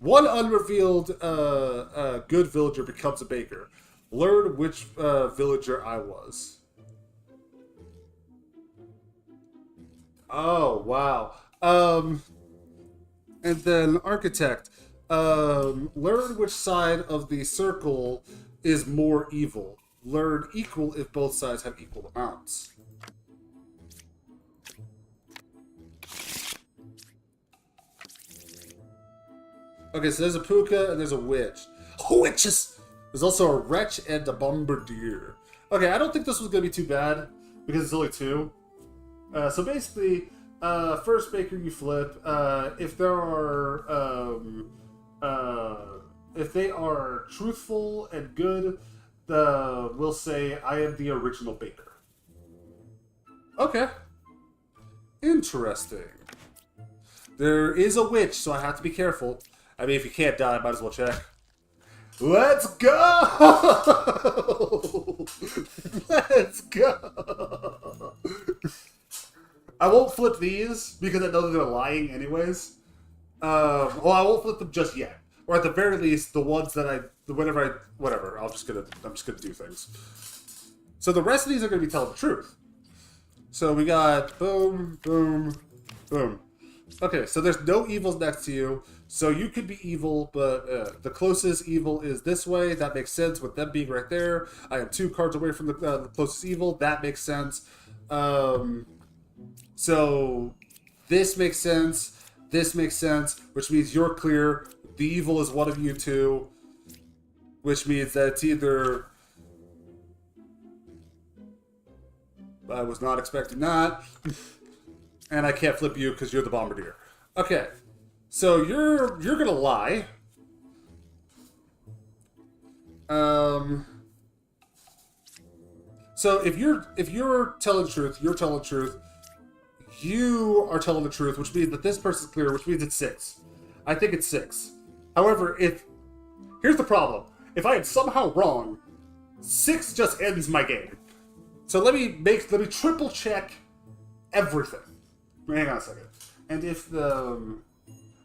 One unrevealed good villager becomes a Baker. Learn which villager I was. Oh, wow. And then Architect. Learn which side of the circle is more evil. Learn equal if both sides have equal amounts. Okay, so there's a Puka and there's a Witch. Oh, witches! There's also a Wretch and a Bombardier. Okay, I don't think this was going to be too bad, because it's only two. So basically, first Baker you flip. If they are truthful and good, we'll say I am the original Baker. Okay. Interesting. There is a witch, so I have to be careful. I mean, if you can't die, I might as well check. Let's go! Let's go! I won't flip these because I know they're lying anyways. Well, I won't flip them just yet, or at the very least, the ones that whatever. I'm just gonna do things. So the rest of these are gonna be telling the truth. So we got boom, boom, boom. Okay, so there's no evils next to you, so you could be evil, but the closest evil is this way. That makes sense with them being right there. I am 2 cards away from the closest evil. That makes sense. So this makes sense. This makes sense, which means you're clear. The evil is one of you two, which means that it's either... I was not expecting that. And I can't flip you because you're the Bombardier. Okay, so you're gonna lie. So if you're telling the truth, you're telling the truth. You are telling the truth, which means that this person's clear, which means it's 6. I think it's 6. However, here's the problem: if I am somehow wrong, 6 just ends my game. So let me triple check everything. Hang on a second. And if then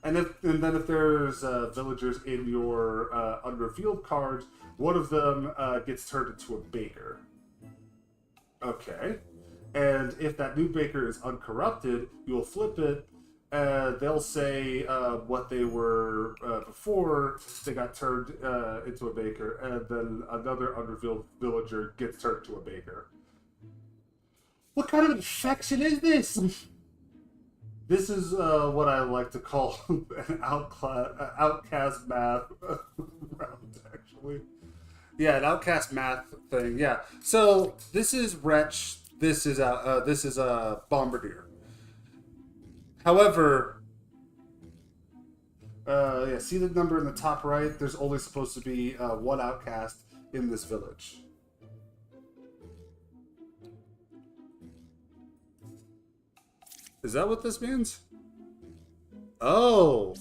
if there's villagers in your unrevealed cards, one of them gets turned into a Baker. Okay. And if that new Baker is uncorrupted, you will flip it, and they'll say what they were before they got turned into a Baker, and then another unrevealed villager gets turned to a Baker. What kind of infection is this? This is what I like to call an outcast math round, actually. Yeah, an outcast math thing. Yeah. So this is Wretch. This is a Bombardier. However, yeah. See the number in the top right? There's only supposed to be 1 outcast in this village. Is that what this means? Oh.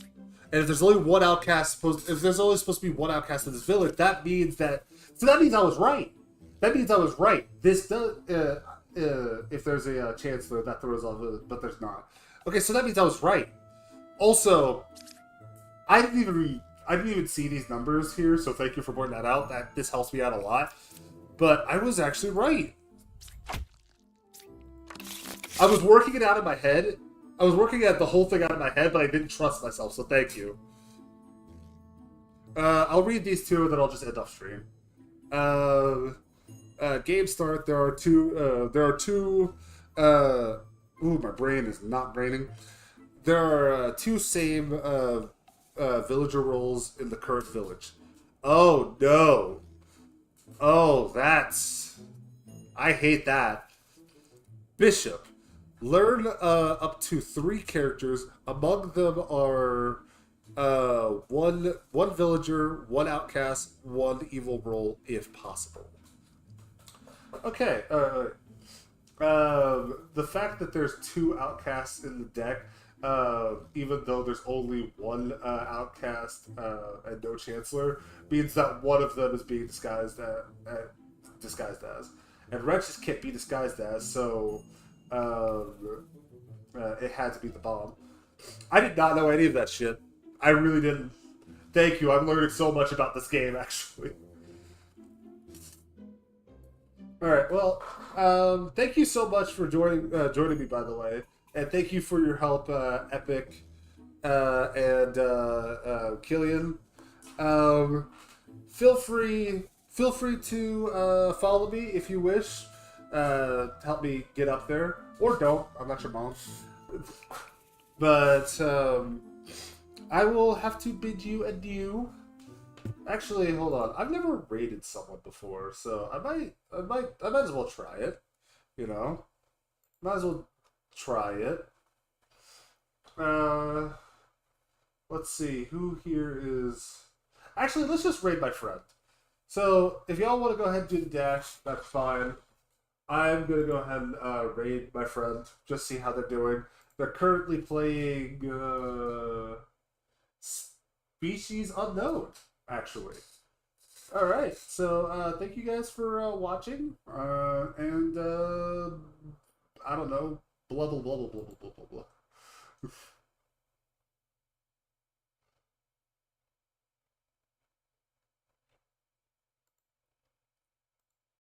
And if there's only 1 outcast if there's only supposed to be 1 outcast in this village, that means that... So that means I was right. That means I was right. This does... if there's a chance that throws off, but there's not. Okay, so that means I was right. Also, I didn't even see these numbers here, so thank you for pointing that out. This helps me out a lot. But I was actually right. I was working it out in my head. I was working at the whole thing out in my head, but I didn't trust myself, so thank you. I'll read these two, and then I'll just end off stream. Game start. There are two. Ooh, my brain is not braining. There are two same villager roles in the current village. Oh no. Oh, I hate that. Bishop. Learn up to 3 characters. Among them are one villager, 1 outcast, 1 evil role, if possible. Okay. The fact that there's 2 outcasts in the deck, even though there's only 1 outcast and no chancellor, means that one of them is being disguised as, and Wrench just can't be disguised as, so it had to be the bomb. I did not know any of that shit. I really didn't. Thank you. I'm learning so much about this game, actually. All right. Well, thank you so much for joining me, by the way, and thank you for your help, Epic and Killian. Feel free to follow me if you wish. Help me get up there, or don't. I'm not your mom. But I will have to bid you adieu. Actually, hold on. I've never raided someone before, so I might as well try it. You know, might as well try it. Let's see who here is. Actually, let's just raid my friend. So if y'all want to go ahead and do the dash, that's fine. I'm gonna go ahead and raid my friend, just see how they're doing. They're currently playing Species Unknown, actually. All right, so thank you guys for watching, and I don't know, blah blah blah blah blah blah blah blah.